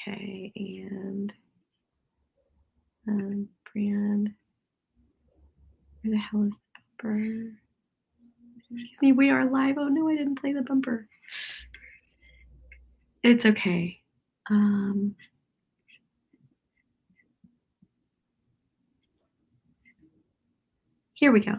Okay, and brand. Where the hell is the bumper? Excuse me, we are live. Oh no, I didn't play the bumper. It's okay. Here we go.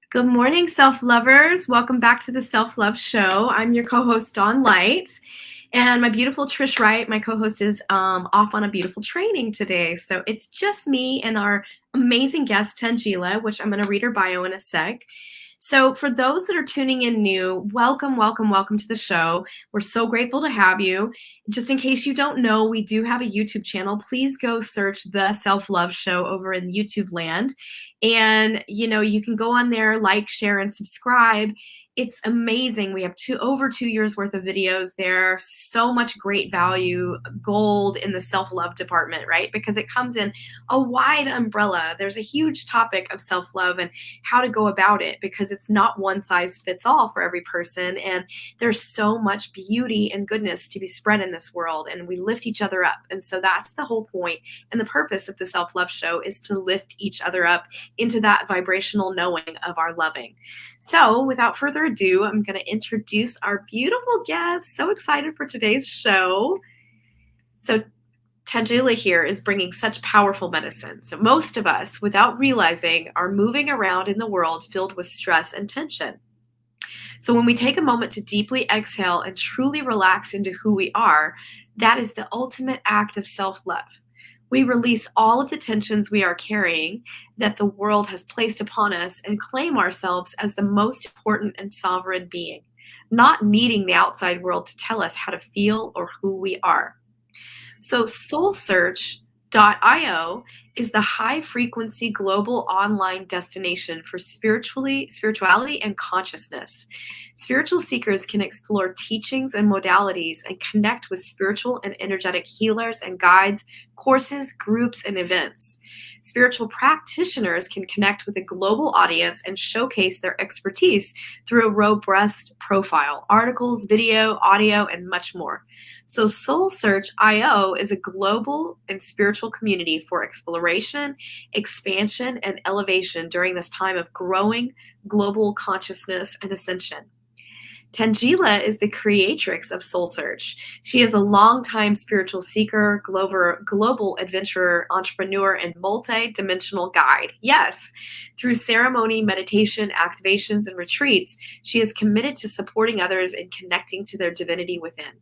Good morning, self-lovers. Welcome back to the Self-Love Show. I'm your co-host, Dawn Light. And my beautiful Trish Wright, my co-host, is off on a beautiful training today. So it's just me and our amazing guest, Tanjila, which I'm going to read her bio in a sec. So for those that are tuning in new, welcome, welcome, welcome to the show. We're so grateful to have you. Just in case you don't know, we do have a YouTube channel. Please go search The Self-Love Show over in YouTube land. And, you can go on there, like, share, and subscribe. It's amazing. We have over 2 years worth of videos there. So much great value, gold in the self-love department, right? Because it comes in a wide umbrella. There's a huge topic of self-love and how to go about it, because it's not one size fits all for every person. And there's so much beauty and goodness to be spread in this world, and we lift each other up. And so that's the whole point and the purpose of the Self-Love Show, is to lift each other up into that vibrational knowing of our loving. So without further ado, I'm going to introduce our beautiful guest. So excited for today's show. So Tanjila here is bringing such powerful medicine. So most of us, without realizing, are moving around in the world filled with stress and tension. So when we take a moment to deeply exhale and truly relax into who we are, that is the ultimate act of self-love. We release all of the tensions we are carrying that the world has placed upon us and claim ourselves as the most important and sovereign being, not needing the outside world to tell us how to feel or who we are. So SoulSearch.io is the high-frequency global online destination for spirituality and consciousness. Spiritual seekers can explore teachings and modalities and connect with spiritual and energetic healers and guides, courses, groups, and events. Spiritual practitioners can connect with a global audience and showcase their expertise through a robust profile, articles, video, audio, and much more. So SoulSearch.io is a global and spiritual community for exploration, expansion, and elevation during this time of growing global consciousness and ascension. Tanjila is the creatrix of SoulSearch. She is a longtime spiritual seeker, global adventurer, entrepreneur, and multi-dimensional guide. Yes, through ceremony, meditation, activations, and retreats, she is committed to supporting others in connecting to their divinity within.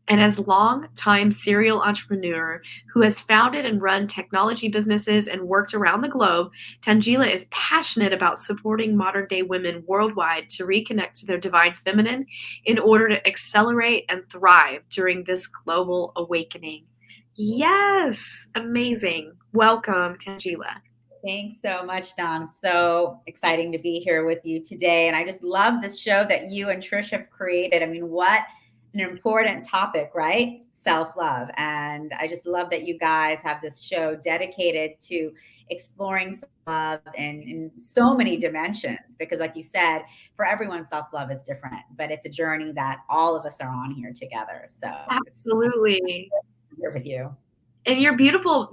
And as long-time serial entrepreneur who has founded and run technology businesses and worked around the globe, Tanjila is passionate about supporting modern-day women worldwide to reconnect to their divine feminine in order to accelerate and thrive during this global awakening. Yes, amazing. Welcome, Tanjila. Thanks so much, Dawn. So exciting to be here with you today. And I just love this show that you and Trish have created. I mean, what an important topic, right? Self-love. And I just love that you guys have this show dedicated to exploring self-love in so many dimensions, because like you said, for everyone, self-love is different, but it's a journey that all of us are on here together. So absolutely. I'm here with you. And your beautiful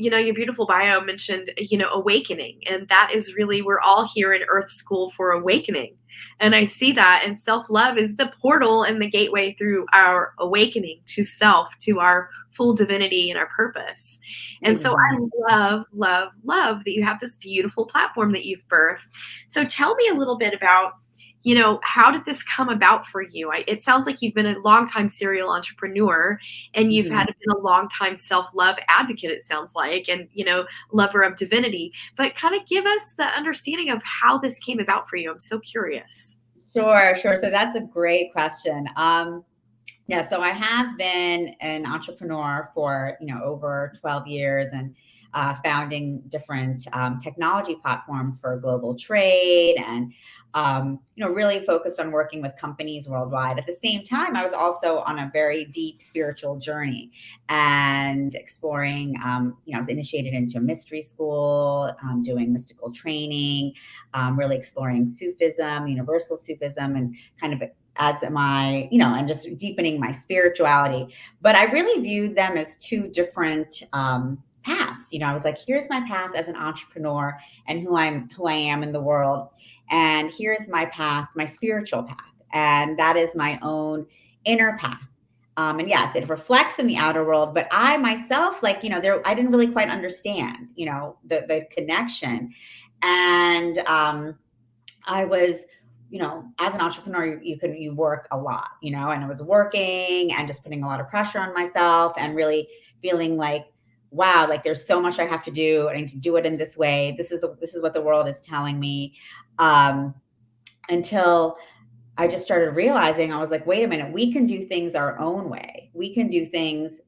bio mentioned, awakening. And that is really, we're all here in Earth School for awakening. And I see that, and self-love is the portal and the gateway through our awakening to self, to our full divinity and our purpose. And so I love that you have this beautiful platform that you've birthed. So tell me a little bit about, how did this come about for you? It sounds like you've been a longtime serial entrepreneur, and you've Mhm. had been a longtime self-love advocate, it sounds like, and, lover of divinity. But kind of give us the understanding of how this came about for you. I'm so curious. Sure, sure. So that's a great question. Yeah, so I have been an entrepreneur for over 12 years, and founding different technology platforms for global trade, and really focused on working with companies worldwide. At the same time, I was also on a very deep spiritual journey and exploring. I was initiated into mystery school, doing mystical training, really exploring Sufism, universal Sufism, and kind of as my, and just deepening my spirituality. But I really viewed them as two different paths. I was like, here's my path as an entrepreneur and who I am in the world. And here's my path, my spiritual path. And that is my own inner path. And yes, it reflects in the outer world, but I myself, I didn't really quite understand, the connection. And I was, as an entrepreneur, you work a lot, and I was working and just putting a lot of pressure on myself and really feeling like, wow, like there's so much I have to do. I need to do it in this way. This is what the world is telling me. Um, until I just started realizing, I was like, wait a minute, we can do things our own way. We can do things,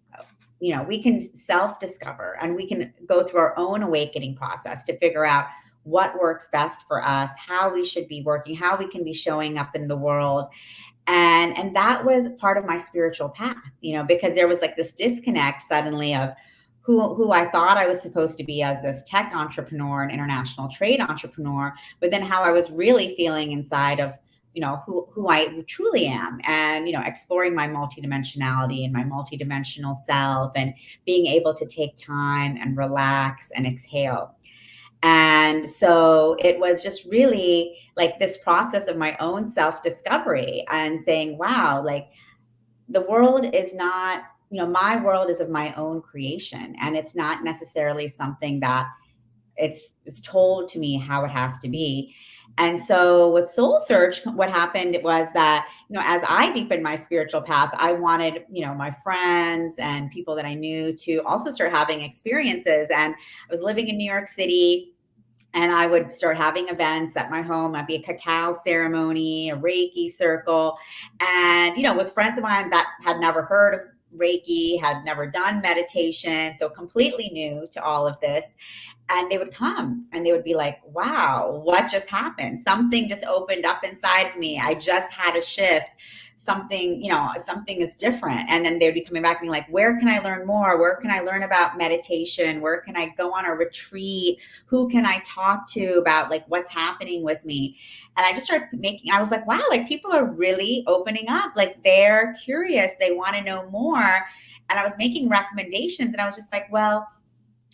we can self discover, and we can go through our own awakening process to figure out what works best for us, how we should be working, how we can be showing up in the world. And that was part of my spiritual path, because there was like this disconnect suddenly of who I thought I was supposed to be as this tech entrepreneur and international trade entrepreneur, but then how I was really feeling inside of who I truly am, and exploring my multidimensionality and my multidimensional self, and being able to take time and relax and exhale. And so it was just really like this process of my own self discovery and saying, wow, like the world is not, my world is of my own creation, and it's not necessarily something that it's told to me how it has to be. And so with Soul Search, what happened was that, as I deepened my spiritual path, I wanted, my friends and people that I knew to also start having experiences. And I was living in New York City, and I would start having events at my home. I'd be a cacao ceremony, a Reiki circle. And, with friends of mine that had never heard of Reiki, had never done meditation, so completely new to all of this. And they would come and they would be like, wow, what just happened? Something just opened up inside of me. I just had a shift. Something is different. And then they would be coming back and be like, where can I learn more? Where can I learn about meditation? Where can I go on a retreat? Who can I talk to about like what's happening with me? And I just started I was like, wow, like people are really opening up. Like they're curious. They want to know more. And I was making recommendations, and I was just like, well,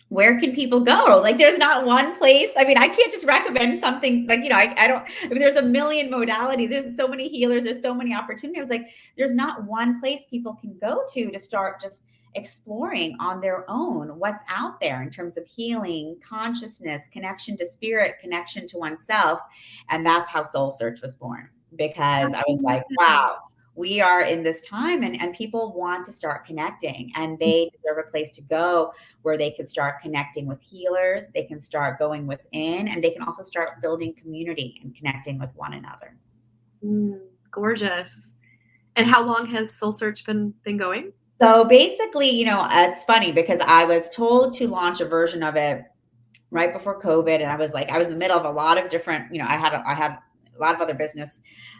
where can people go? Like, there's not one place. I mean, I can't just recommend something like, I don't, I mean, there's a million modalities. There's so many healers. There's so many opportunities. Like, there's not one place people can go to start just exploring on their own what's out there in terms of healing, consciousness, connection to spirit, connection to oneself. And that's how Soul Search was born, because I was like, wow, we are in this time, and people want to start connecting, and they deserve a place to go where they can start connecting with healers, they can start going within, and they can also start building community and connecting with one another. Gorgeous. And how long has Soul Search been going? So basically, it's funny because I was told to launch a version of it right before COVID, and I was in the middle of a lot of different, I had a lot of other business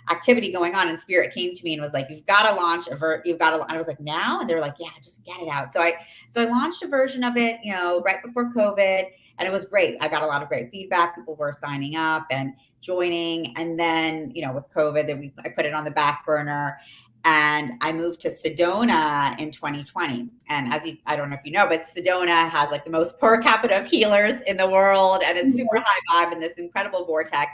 activity going on, and spirit came to me and was like, you've got to launch and I was like, now? And they were like, yeah, just get it out. So I launched a version of it, right before COVID, and it was great. I got a lot of great feedback. People were signing up and joining. And then, with COVID, I put it on the back burner, and I moved to Sedona in 2020. And I don't know if you know, but Sedona has like the most per capita of healers in the world, and it's super high vibe in this incredible vortex.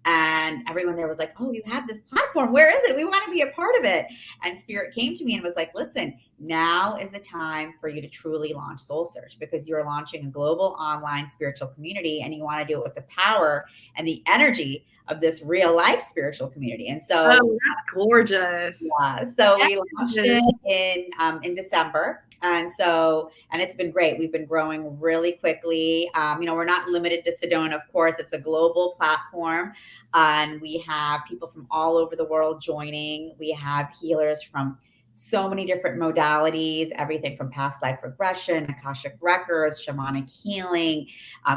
And everyone there was like, oh, you have this platform. Where is it? We want to be a part of it. And Spirit came to me and was like, listen, now is the time for you to truly launch Soul Search, because you're launching a global online spiritual community and you want to do it with the power and the energy of this real life spiritual community. And so, Oh, that's gorgeous. yeah, so we launched Yes. it in December. And it's been great. We've been growing really quickly. We're not limited to Sedona, of course. It's a global platform, and we have people from all over the world joining. We have healers from so many different modalities, everything from past life regression, Akashic records, shamanic healing,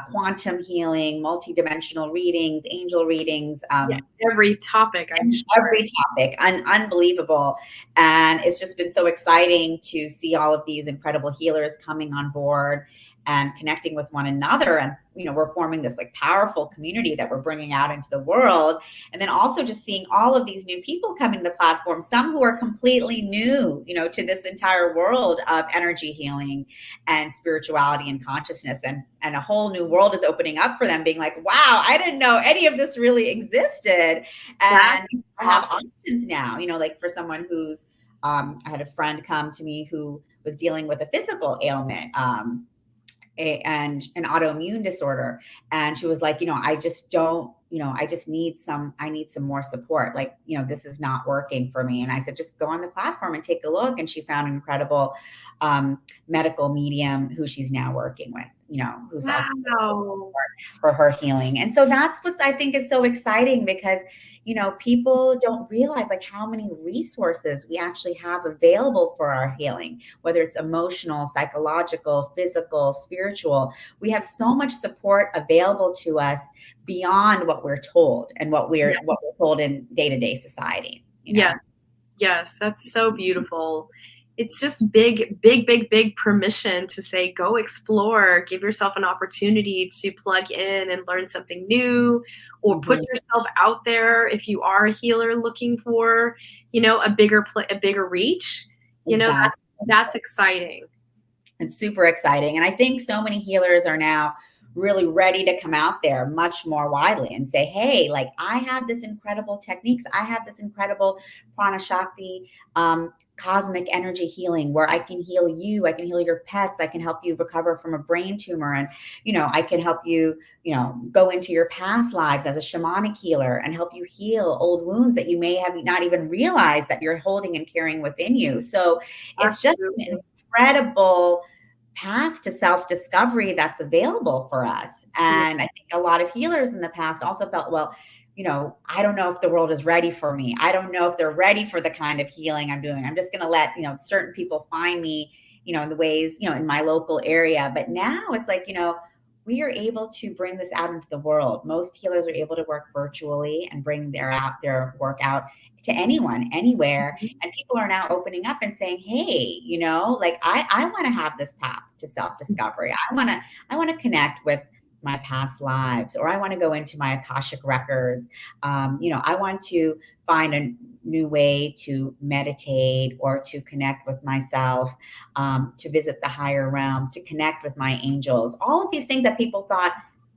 quantum healing, multidimensional readings, angel readings. Yeah, every topic, I'm sure. Every topic, unbelievable. And it's just been so exciting to see all of these incredible healers coming on board and connecting with one another. And, we're forming this like powerful community that we're bringing out into the world. And then also just seeing all of these new people coming to the platform, some who are completely new, to this entire world of energy healing and spirituality and consciousness. And a whole new world is opening up for them, being like, wow, I didn't know any of this really existed. And I have options now, like for someone who's, I had a friend come to me who was dealing with a physical ailment, and an autoimmune disorder. And she was like, I just don't, I need some more support. Like, this is not working for me. And I said, just go on the platform and take a look. And she found an incredible medical medium who she's now working with, who's also for her healing. And so that's what I think is so exciting, because people don't realize like how many resources we actually have available for our healing, whether it's emotional, psychological, physical, spiritual. We have so much support available to us beyond what we're told and what we're told in day-to-day society. Yes, that's so beautiful. It's just big permission to say, go explore, give yourself an opportunity to plug in and learn something new, or put yourself out there if you are a healer looking for, a bigger reach. That's exciting. It's super exciting. And I think so many healers are now really ready to come out there much more widely and say, hey, like I have this incredible techniques. I have this incredible prana shakti, cosmic energy healing where I can heal you. I can heal your pets. I can help you recover from a brain tumor. And, I can help you, go into your past lives as a shamanic healer and help you heal old wounds that you may have not even realized that you're holding and carrying within you. So it's just an incredible path to self-discovery that's available for us. And I think a lot of healers in the past also felt, well, I don't know if the world is ready for me. I don't know if they're ready for the kind of healing I'm doing. I'm just going to let, certain people find me, in the ways, in my local area. But now it's like, we are able to bring this out into the world. Most healers are able to work virtually and bring their work out to anyone, anywhere. And people are now opening up and saying, hey, like I want to have this path to self-discovery. I want to connect with my past lives, or I want to go into my Akashic records. I want to find a new way to meditate or to connect with myself, to visit the higher realms, to connect with my angels. All of these things that people thought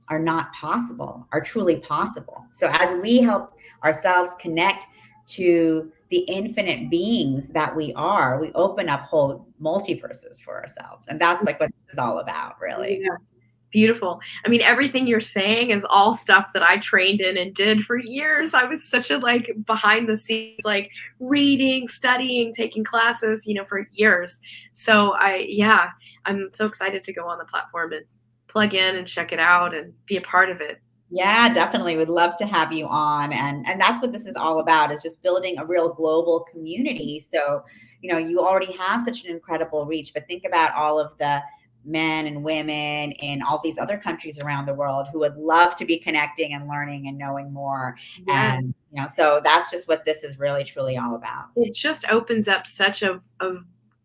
are not possible are truly possible. So as we help ourselves connect to the infinite beings that we are, we open up whole multiverses for ourselves. And that's like what this is all about, really. Yeah. Beautiful. I mean, everything you're saying is all stuff that I trained in and did for years. I was such a like behind the scenes, like reading, studying, taking classes, for years. So I'm so excited to go on the platform and plug in and check it out and be a part of it. Yeah, definitely. Would love to have you on. And that's what this is all about, is just building a real global community. So, you already have such an incredible reach, but think about all of the men and women in all these other countries around the world who would love to be connecting and learning and knowing more. Yeah. And, so that's just what this is really, truly all about. It just opens up such a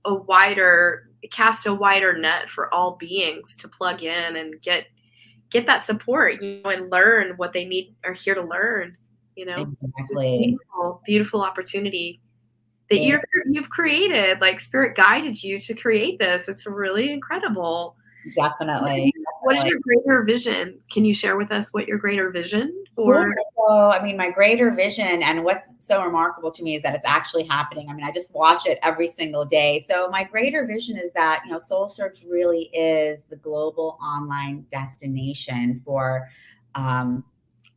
wider net for all beings to plug in and get that support, and learn what they need, are here to learn, Exactly. Beautiful opportunity that you've created. Like Spirit guided you to create this. It's really incredible. Definitely. what is your greater vision? Can you share with us what your greater vision Sure. or? So, I mean, my greater vision and what's so remarkable to me is that it's actually happening. I mean, I just watch it every single day. So, my greater vision is that, Soul Search really is the global online destination um,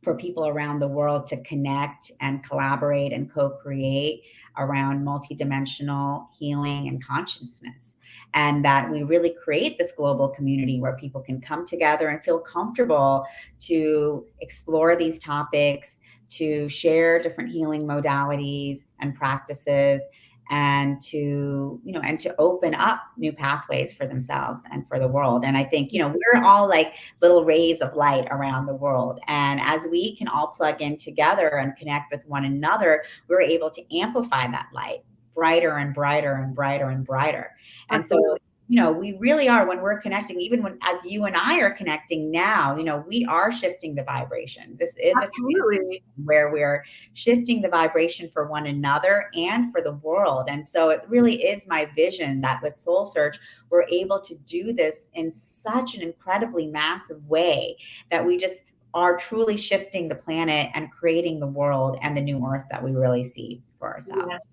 for people around the world to connect and collaborate and co-create around multidimensional healing and consciousness. And that we really create this global community where people can come together and feel comfortable to explore these topics, to share different healing modalities and practices, and to open up new pathways for themselves and for the world. And I think, we're all like little rays of light around the world. And as we can all plug in together and connect with one another, we're able to amplify that light brighter and brighter and brighter and brighter. And so, Absolutely. we really are, when we're connecting, even when as you and I are connecting now, we are shifting the vibration. This is a Absolutely. where we're shifting the vibration for one another and for the world. And so it really is my vision that with Soul Search, we're able to do this in such an incredibly massive way that we just are truly shifting the planet and creating the world and the new earth that we really see for Yeah. ourselves.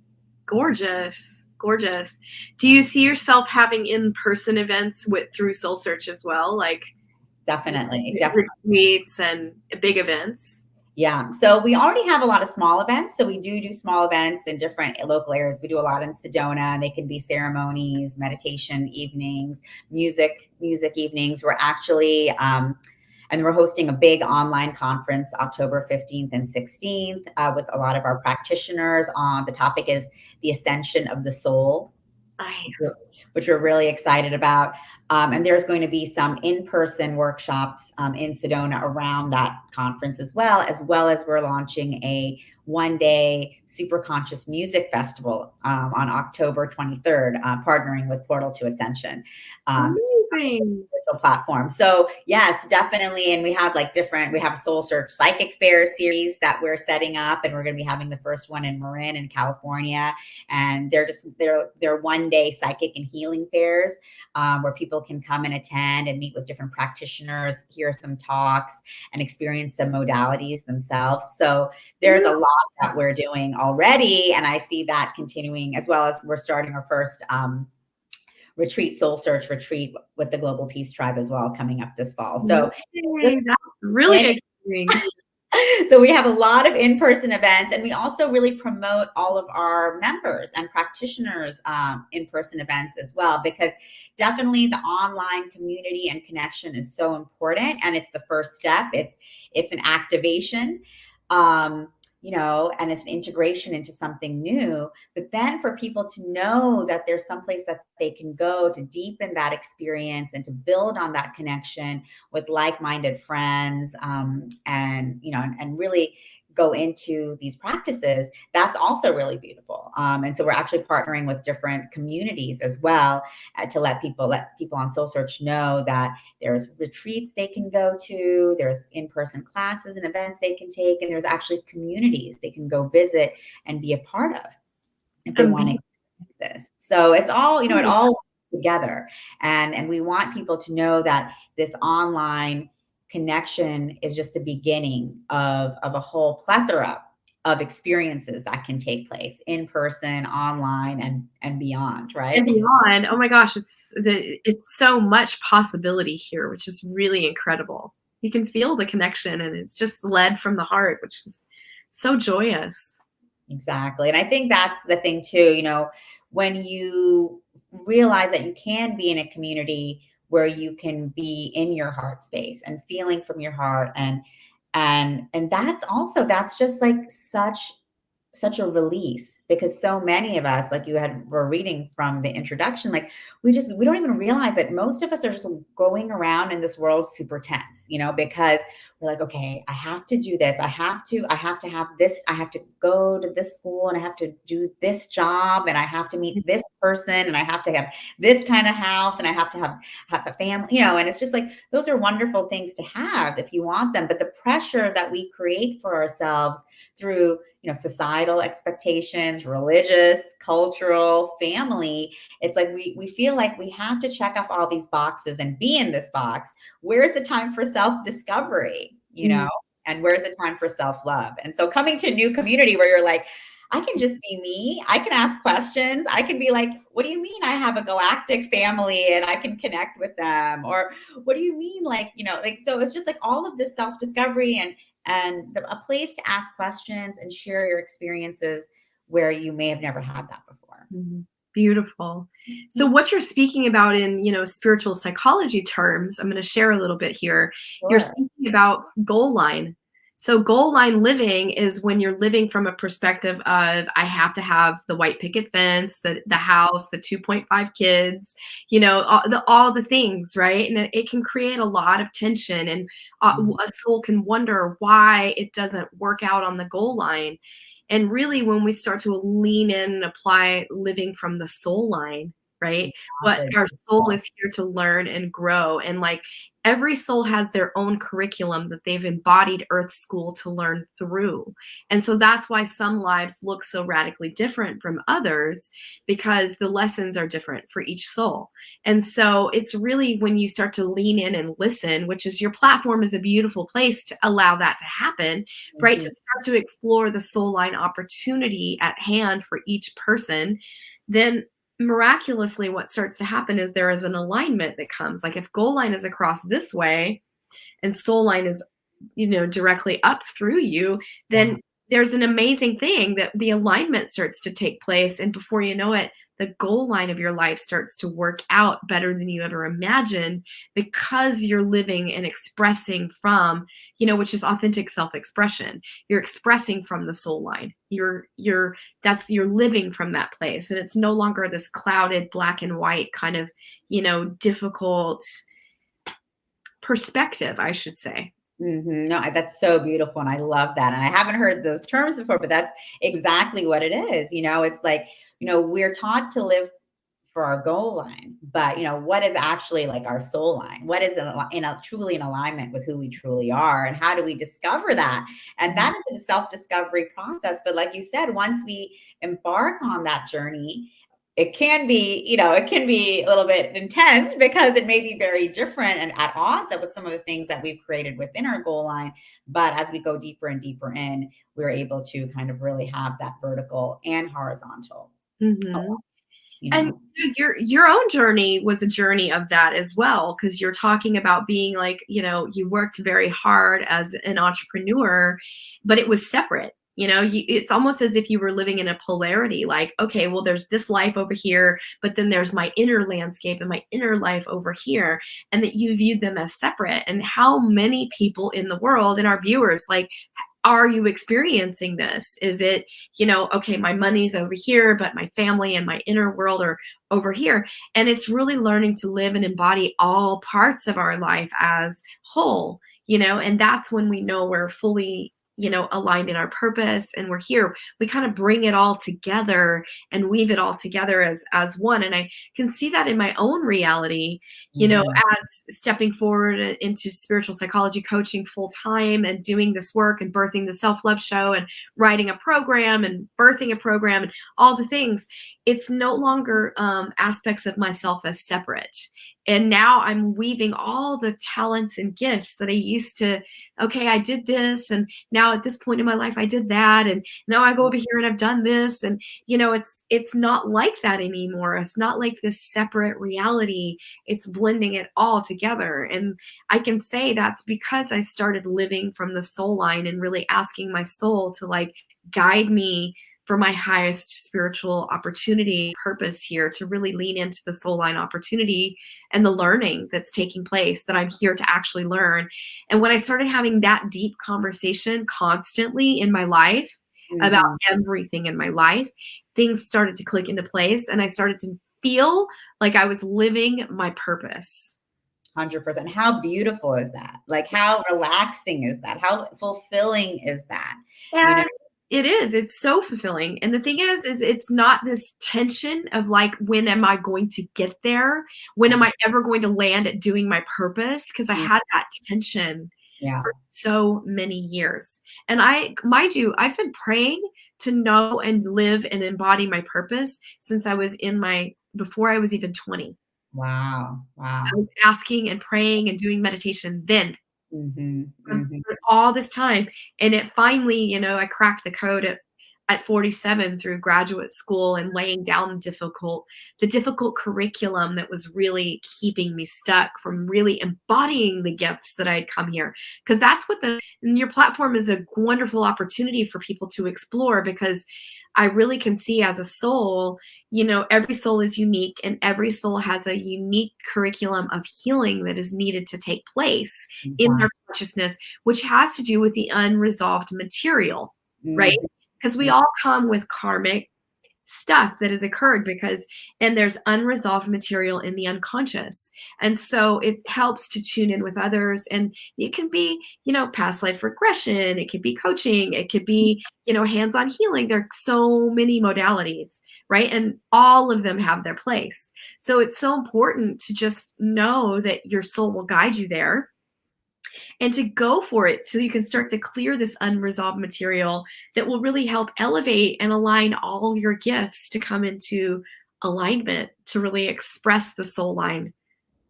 Gorgeous. Gorgeous. Do you see yourself having in-person events through Soul Search as well? Like Definitely. retreats and big events? Yeah. So we already have a lot of small events. So we do small events in different local areas. We do a lot in Sedona, and they can be ceremonies, meditation evenings, music evenings. We're actually, and we're hosting a big online conference October 15th and 16th with a lot of our practitioners. The topic is the ascension of the soul, Nice. which we're really excited about. And there's going to be some in-person workshops in Sedona around that conference as well as we're launching a one-day super conscious music festival on October 23rd, partnering with Portal to Ascension. Amazing. Platform. So yes, definitely. And we have we have a Soul Search Psychic Fair series that we're setting up, and we're going to be having the first one in Marin in California. And they're one-day psychic and healing fairs where people can come and attend and meet with different practitioners, hear some talks, and experience some modalities themselves. So there's a lot that we're doing already, and I see that continuing, as well as we're starting our first retreat, Soul Search retreat with the Global Peace Tribe as well, coming up this fall. So That's really exciting. so we have a lot of in-person events, and we also really promote all of our members and practitioners in-person events as well, because definitely the online community and connection is so important, and it's the first step. It's an activation. And it's an integration into something new. But then for people to know that there's someplace that they can go to deepen that experience and to build on that connection with like-minded friends, and really go into these practices, that's also really beautiful. And so we're actually partnering with different communities as well to let people on Soul Search know that there's retreats they can go to, there's in-person classes and events they can take, and there's actually communities they can go visit and be a part of if they want to this. So it's all, it all works together. And we want people to know that this online connection is just the beginning of a whole plethora of experiences that can take place in person, online, and beyond, right? And beyond. Oh my gosh, it's so much possibility here, which is really incredible. You can feel the connection, and it's just led from the heart, which is so joyous. Exactly. And I think that's the thing too, when you realize that you can be in a community where you can be in your heart space and feeling from your heart, and that's just like such a release, because so many of us, like were reading from the introduction, like we don't even realize that most of us are just going around in this world super tense, because we're like, okay, I have to do this. I have to have this. I have to go to this school, and I have to do this job, and I have to meet this person, and I have to have this kind of house, and I have to have a family, and it's just like, those are wonderful things to have if you want them. But the pressure that we create for ourselves through societal expectations, religious, cultural, family. It's like we feel like we have to check off all these boxes and be in this box. Where's the time for self-discovery, Mm. and where's the time for self-love? And so coming to a new community where you're like, I can just be me. I can ask questions. I can be like, what do you mean I have a galactic family and I can connect with them? Or what do you mean? So it's just like all of this self-discovery and a place to ask questions and share your experiences where you may have never had that before. Mhm. Beautiful. So what you're speaking about in, spiritual psychology terms, I'm going to share a little bit here. You're Sure. speaking about goal line. So goal line living is when you're living from a perspective of I have to have the white picket fence, the house, the 2.5 kids, all the things, right? And it can create a lot of tension, and a soul can wonder why it doesn't work out on the goal line. And really, when we start to lean in and apply living from the soul line, right? What Exactly. our soul is here to learn and grow. And like every soul has their own curriculum that they've embodied Earth School to learn through. And so that's why some lives look so radically different from others, because the lessons are different for each soul. And so it's really when you start to lean in and listen, which is your platform is a beautiful place to allow that to happen, right? To Mhm. start to explore the soul line opportunity at hand for each person, then miraculously what starts to happen is there is an alignment that comes. Like if goal line is across this way and soul line is directly up through you, Yeah. then there's an amazing thing that the alignment starts to take place, and before you know it, the goal line of your life starts to work out better than you ever imagined, because you're living and expressing from, which is authentic self-expression. You're expressing from the soul line. You're living from that place, and it's no longer this clouded black and white kind of difficult perspective, I should say. No, that's so beautiful. And I love that. And I haven't heard those terms before, but that's exactly what it is. It's like, we're taught to live for our goal line, but what is actually like our soul line? What is truly in alignment with who we truly are, and how do we discover that? And that is a self-discovery process. But like you said, once we embark on that journey, it can be a little bit intense because it may be very different and at odds with some of the things that we've created within our goal line. But as we go deeper and deeper in, we're able to kind of really have that vertical and horizontal, Mm-hmm. you And know. your own journey was a journey of that as well, because you're talking about being like, you worked very hard as an entrepreneur, but it was separate. It's almost as if you were living in a polarity, like, okay, well, there's this life over here, but then there's my inner landscape and my inner life over here, and that you viewed them as separate. And how many people in the world, and our viewers, like, are you experiencing this? Is it, okay, my money's over here, but my family and my inner world are over here? And it's really learning to live and embody all parts of our life as whole, and that's when we know we're fully, aligned in our purpose, and we're here. We kind of bring it all together and weave it all together as one. And I can see that in my own reality, Mhm. as stepping forward into spiritual psychology coaching full time and doing this work and birthing the self love show and writing a program and birthing a program and all the things. It's no longer aspects of myself as separate. And now I'm weaving all the talents and gifts that I used to, okay, I did this, and now at this point in my life I did that, and now I go over here and I've done this, and it's not like that anymore. It's not like this separate reality. It's blending it all together. And I can say that's because I started living from the soul line and really asking my soul to like guide me for my highest spiritual opportunity purpose here, to really lean into the soul line opportunity and the learning that's taking place, that I'm here to actually learn. And when I started having that deep conversation constantly in my life about Mhm. everything in my life, things started to click into place, and I started to feel like I was living my purpose. 100%. How beautiful is that? Like, how relaxing is that? How fulfilling is that? You know? And it is. It's so fulfilling. And the thing is it's not this tension of like, when am I going to get there? When am I ever going to land at doing my purpose? Because I had that tension. Yeah. for so many years. And mind you, I've been praying to know and live and embody my purpose since before I was even 20. Wow. I Wow. was asking and praying and doing meditation then Mm-hmm. Mm-hmm. for all this time. And it finally, I cracked the code at 47 through graduate school and laying down the difficult curriculum that was really keeping me stuck from really embodying the gifts that I'd come here. Because that's what and your platform is a wonderful opportunity for people to explore, because I really can see as a soul, every soul is unique and every soul has a unique curriculum of healing that is needed to take place in their Exactly. consciousness, which has to do with the unresolved material, right? Mm-hmm. Because we all come with karmic stuff that has occurred, and there's unresolved material in the unconscious. And so it helps to tune in with others. And it can be, past life regression, it could be coaching, it could be, hands-on healing. There are so many modalities, right? And all of them have their place. So it's so important to just know that your soul will guide you there and to go for it so you can start to clear this unresolved material that will really help elevate and align all your gifts to come into alignment to really express the soul line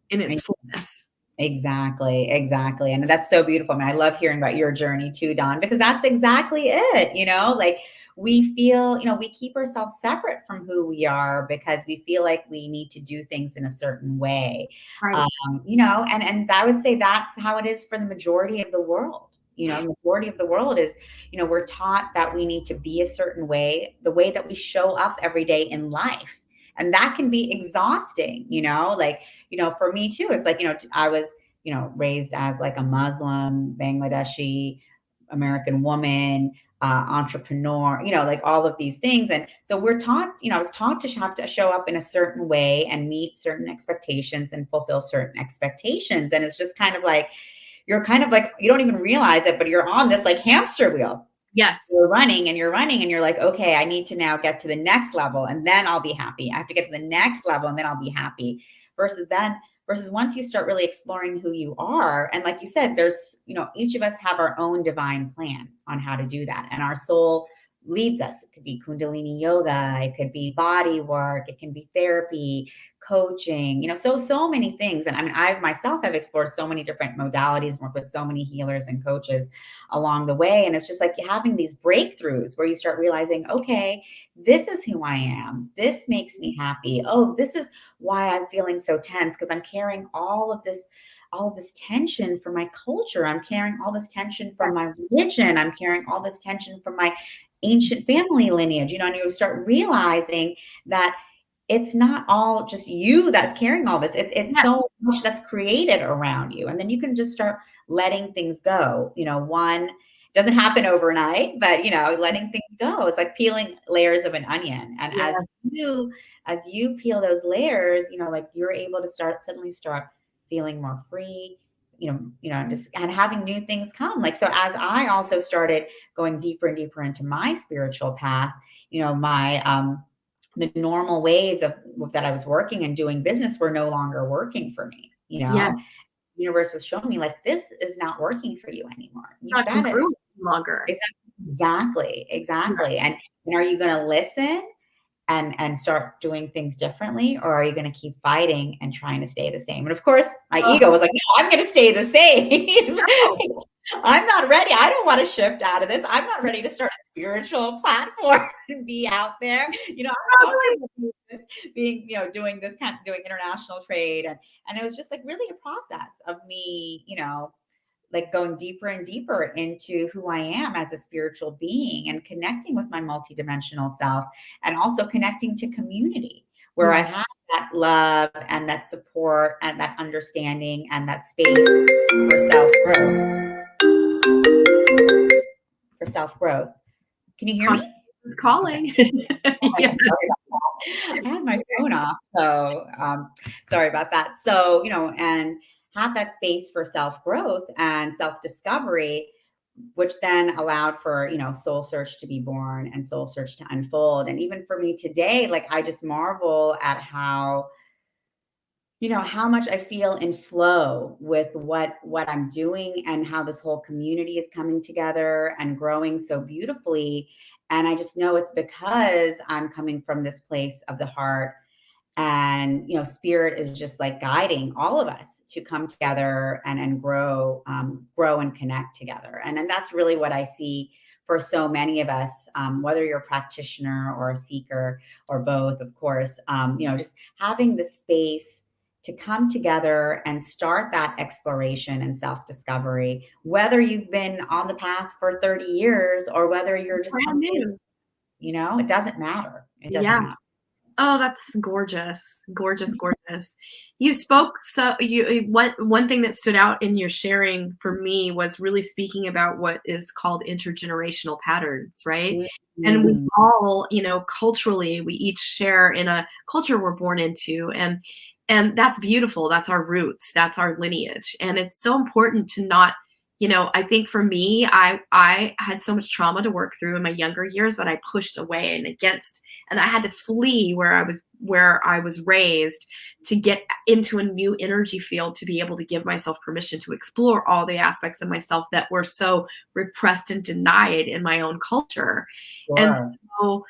in its fullness. Exactly, exactly. And that's so beautiful. I mean, I love hearing about your journey too, Dawn, because that's exactly it. Like we feel, we keep ourselves separate from who we are because we feel like we need to do things in a certain way. Right. And I would say that's how it is for the majority of the world. The majority of the world is, we're taught that we need to be a certain way, the way that we show up every day in life. And that can be exhausting, like, for me too, it's like, I was, raised as like a Muslim, Bangladeshi, American woman, entrepreneur, like all of these things. And so we're taught, I was taught to have to show up in a certain way and meet certain expectations and fulfill certain expectations. And it's just kind of like, you're kind of like, you don't even realize it, but you're on this like hamster wheel. Yes. You're running and you're running and you're like, okay, I need to now get to the next level and then I'll be happy. I have to get to the next level and then I'll be happy. Versus once you start really exploring who you are. And like you said, there's, each of us have our own divine plan on how to do that. And our soul leads us. It could be Kundalini yoga, it could be body work, it can be therapy, coaching, so many things. And I mean, I myself have explored so many different modalities, worked with so many healers and coaches along the way. And it's just like having these breakthroughs where you start realizing, okay, this is who I am. This makes me happy. Oh, this is why I'm feeling so tense because I'm carrying all of this tension from my culture. I'm carrying all this tension from my religion. I'm carrying all this tension from my ancient family lineage, and you start realizing that it's not all just you that's carrying all this. It's Yes. so much that's created around you. And then you can just start letting things go. One doesn't happen overnight, but letting things go. It's like peeling layers of an onion. And Yeah. as you peel those layers, like you're able to suddenly start feeling more free, and having new things come. Like, so as I also started going deeper and deeper into my spiritual path, my, the normal ways of that I was working and doing business were no longer working for me. Yeah. The universe was showing me like, this is not working for you anymore. You've Not got to congruent longer. exactly. And are you going to listen and start doing things differently, or are you going to keep fighting and trying to stay the same? And of course, my Oh, ego was like, no, I'm going to stay the same. no. I'm not ready. I don't want to shift out of this. I'm not ready to start a spiritual platform and be out there. I'm comfortable with this, being, doing international trade. And it was just like really a process of me, like going deeper and deeper into who I am as a spiritual being and connecting with my multidimensional self, and also connecting to community where I Yeah. have that love and that support and that understanding and that space for self-growth. Can you hear me? Conscience is calling. Yeah. I had my phone off, so sorry about that. So, and have that space for self-growth and self-discovery, which then allowed for, Soul Search to be born and Soul Search to unfold. And even for me today, like I just marvel at how how much I feel in flow with what I'm doing and how this whole community is coming together and growing so beautifully. And I just know it's because I'm coming from this place of the heart, and spirit is just like guiding all of us to come together and grow, grow and connect together. And that's really what I see for so many of us, whether you're a practitioner or a seeker or both, of course. Just having the space to come together and start that exploration and self-discovery, whether you've been on the path for 30 years or whether you're just Brand completely, new. it doesn't matter. It doesn't Yeah. matter. Oh, that's gorgeous. Gorgeous, gorgeous. You spoke so one thing that stood out in your sharing for me was really speaking about what is called intergenerational patterns, right? And we Mhm. all, culturally, we each share in a culture we're born into, and that's beautiful. That's our roots. That's our lineage. And it's so important to not, I think for me, I had so much trauma to work through in my younger years that I pushed away and against, and I had to flee where I was raised to get into a new energy field to be able to give myself permission to explore all the aspects of myself that were so repressed and denied in my own culture. And Sure. so,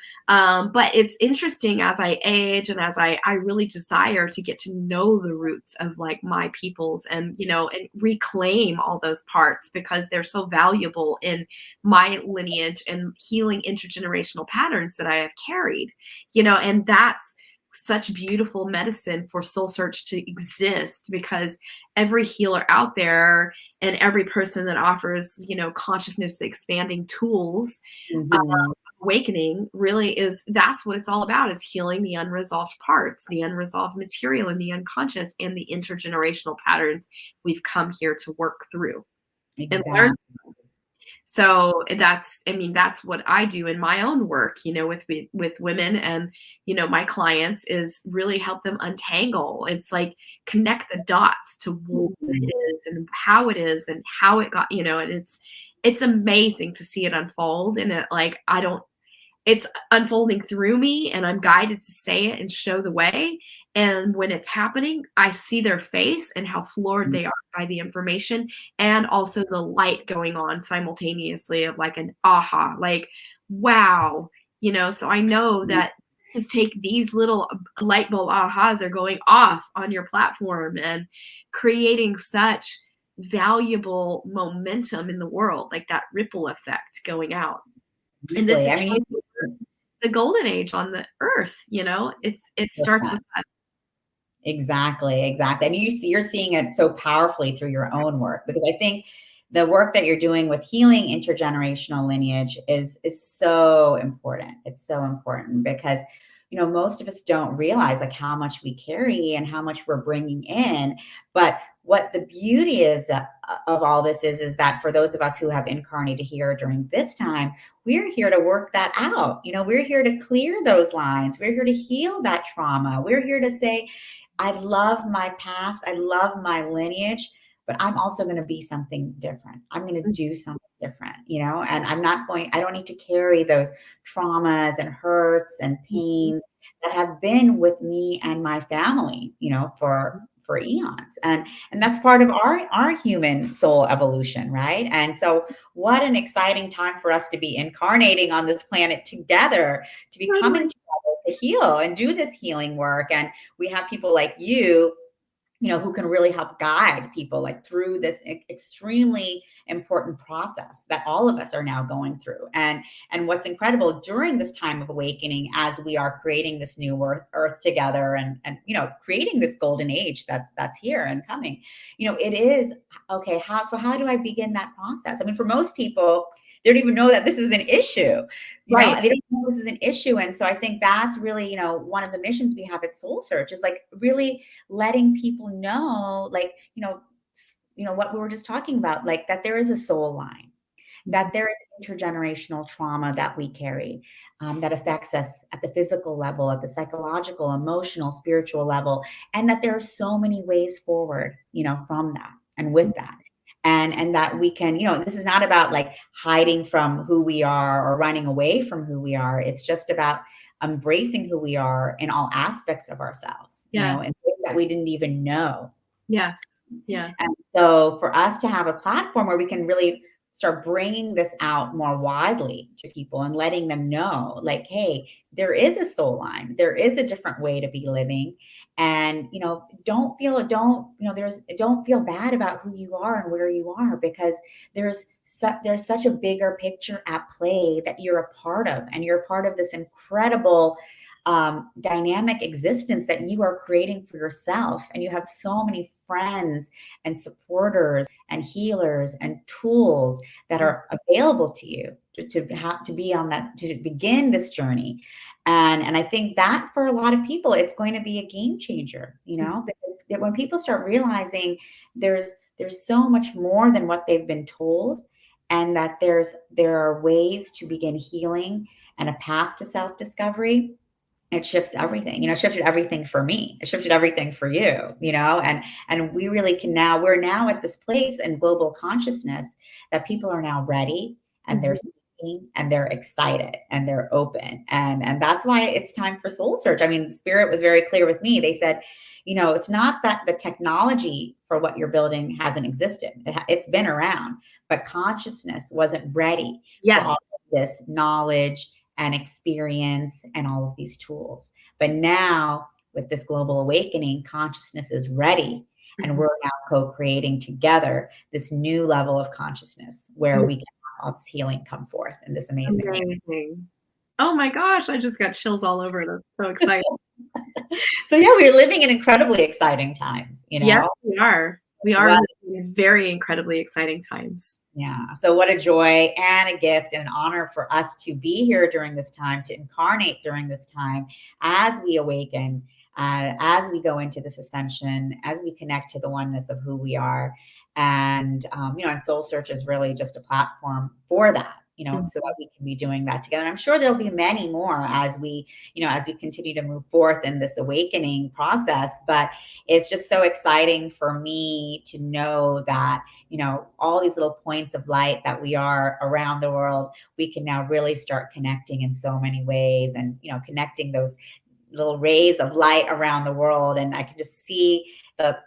but it's interesting as I age and as I really desire to get to know the roots of like my peoples, and and reclaim all those parts because they're so valuable in my lineage and healing intergenerational patterns that I have carried, and that's such beautiful medicine for soul search to exist, because every healer out there and every person that offers, consciousness expanding tools, Mhm. awakening really is, that's what it's all about, is healing the unresolved parts, the unresolved material in the unconscious, and the intergenerational patterns we've come here to work through and learn. Exactly. So that's what I do in my own work, with women and, my clients, is really help them untangle. It's like connect the dots to what Mhm. it is and how it is and how it got, and it's amazing to see it unfold. And it's unfolding through me, and I'm guided to say it and show the way. And when it's happening, I see their face and how floored they are by the information, and also the light going on simultaneously of like an aha, like, wow, so I know that this is take these little light bulb ahas are going off on your platform and creating such valuable momentum in the world, like that ripple effect going out. And this Absolutely. is I mean, you the golden age on the earth, it starts with us. exactly, exactly. And you're seeing it so powerfully through your own work, because I think the work that you're doing with healing intergenerational lineage is so important. It's so important because most of us don't realize like how much we carry and how much we're bringing in. But what the beauty is of all this is that for those of us who have incarnated here during this time, we're here to work that out. We're here to clear those lines. We're here to heal that trauma. We're here to say, I love my past. I love my lineage, but I'm also going to be something different. I'm going to do something different, and I don't need to carry those traumas and hurts and Mhm. pains that have been with me and my family, for eons. And that's part of our human soul evolution, right? And so what an exciting time for us to be incarnating on this planet together, to be coming Totally. together to heal and do this healing work. And we have people like you, who can really help guide people like through this extremely important process that all of us are now going through. And what's incredible during this time of awakening, as we are creating this new earth together, and creating this golden age that's here and coming, it is okay. How do I begin that process? I mean, for most people, they don't even know that this is an issue. Right. They don't know this is an issue. And so I think that's really, one of the missions we have at Soul Search is like really letting people know, like, what we were just talking about, like that there is a soul line, Mhm. that there is intergenerational trauma that we carry, that affects us at the physical level, at the psychological, emotional, spiritual level, and that there are so many ways forward, from that and with that. And that we can, this is not about like hiding from who we are or running away from who we are. It's just about embracing who we are in all aspects of ourselves, Yeah. in ways that we didn't even know. Yes. Yeah. And so for us to have a platform where we can really start bringing this out more widely to people and letting them know, like, hey, there is a soul line, there is a different way to be living. And, don't feel bad about who you are and where you are, because there's such a bigger picture at play that you're a part of, and you're part of this incredible dynamic existence that you are creating for yourself. And you have so many friends and supporters and healers and tools that are available to you to be on that, to begin this journey. And I think that for a lot of people, it's going to be a game changer, because when people start realizing there's so much more than what they've been told, and that there are ways to begin healing and a path to self-discovery. It shifts everything. It shifted everything for me. It shifted everything for you, and we really we're now at this place in global consciousness that people are now ready, and they're speaking, and they're excited, and they're open. And that's why it's time for soul search. I mean, Spirit was very clear with me. They said, it's not that the technology for what you're building hasn't existed. It's been around, but consciousness wasn't ready for all of this knowledge and experience and all of these tools. But now, with this global awakening, consciousness is ready, and we're now co-creating together this new level of consciousness where we can have all this healing come forth in this amazing. Oh my gosh, I just got chills all over it. I'm so excited. So yeah, we're living in incredibly exciting times, Yes, we are. We are in very incredibly exciting times. Yeah. So what a joy and a gift and an honor for us to be here during this time, to incarnate during this time, as we awaken, as we go into this ascension, as we connect to the oneness of who we are. And, and Soul Search is really just a platform for that. So that we can be doing that together. And I'm sure there'll be many more as we continue to move forth in this awakening process. But it's just so exciting for me to know that, all these little points of light that we are around the world, we can now really start connecting in so many ways, and, connecting those little rays of light around the world. And I can just see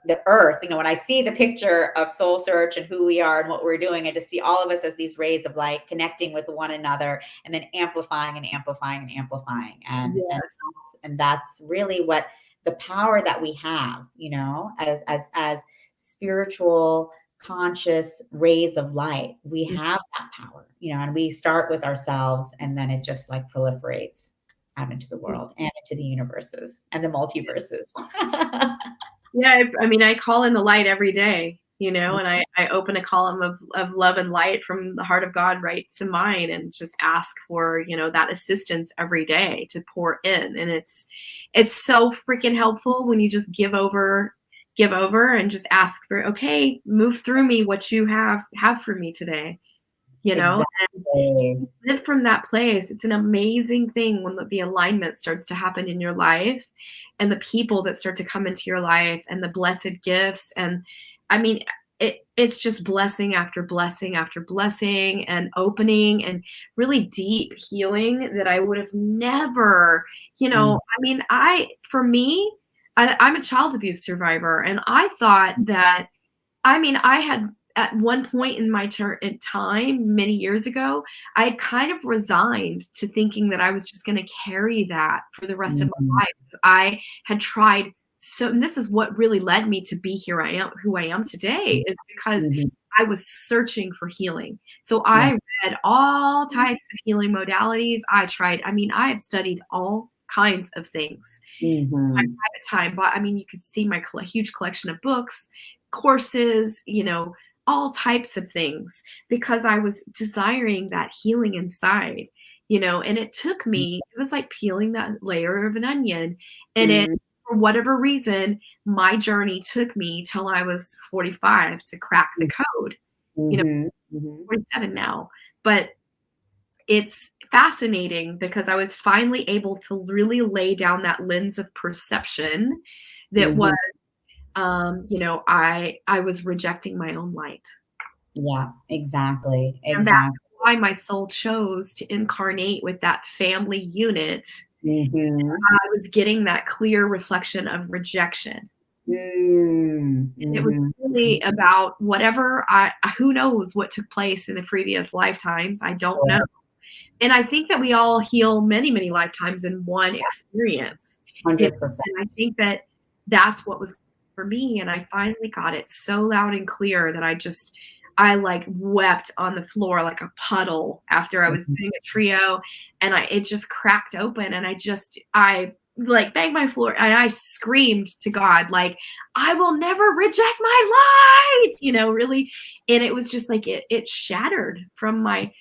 the earth, when I see the picture of Soul Search and who we are and what we're doing, I just see all of us as these rays of light connecting with one another, and then amplifying and amplifying and amplifying. And that's really what the power that we have, as spiritual, conscious rays of light. We have that power, and we start with ourselves, and then it just like proliferates out into the world and into the universes and the multiverses. Yeah, I mean, I call in the light every day, and I open a column of love and light from the heart of God right to mine, and just ask for, that assistance every day to pour in. And it's so freaking helpful when you just give over and just ask for, okay, move through me what you have for me today. Exactly. And live from that place. It's an amazing thing when the alignment starts to happen in your life, and the people that start to come into your life, and the blessed gifts. And I mean, it's just blessing after blessing after blessing, and opening, and really deep healing that I would have never, I mean, I'm a child abuse survivor, and I thought that, I had, at one point in my time many years ago, I had kind of resigned to thinking that I was just going to carry that for the rest of my life. I had tried and this is what really led me to be who I am today, is because I was searching for healing. So I read all types of healing modalities. I have studied all kinds of things. My private time, but you could see my huge collection of books, courses, all types of things, because I was desiring that healing inside, and it took me, it was like peeling that layer of an onion. And for whatever reason, my journey took me till I was 45 to crack the code, 47 now. But it's fascinating because I was finally able to really lay down that lens of perception that was, I was rejecting my own light. Yeah, exactly. And that's why my soul chose to incarnate with that family unit. I was getting that clear reflection of rejection. And it was really about whatever who knows what took place in the previous lifetimes. I don't know. And I think that we all heal many, many lifetimes in one experience. You know, 100%. and I think that that's what was for me. And I finally got it so loud and clear that I like wept on the floor like a puddle after I was doing a trio, and it just cracked open, and I like banged my floor and I screamed to God, like, I will never reject my light, really. And it was just like, it shattered from my,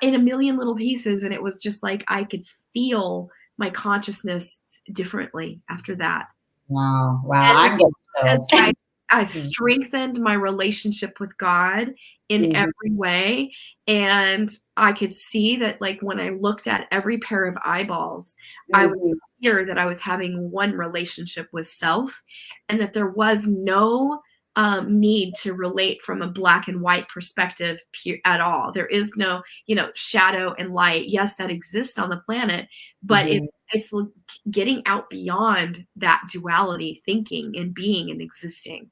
in a million little pieces. And it was just like, I could feel my consciousness differently after that. Wow. Wow. And I'm getting as chills. I strengthened my relationship with God in every way. And I could see that, like, when I looked at every pair of eyeballs, I was clear that I was having one relationship with self, and that there was no need to relate from a black and white perspective at all. There is no, shadow and light. Yes, that exists on the planet, but it's getting out beyond that duality, thinking and being and existing.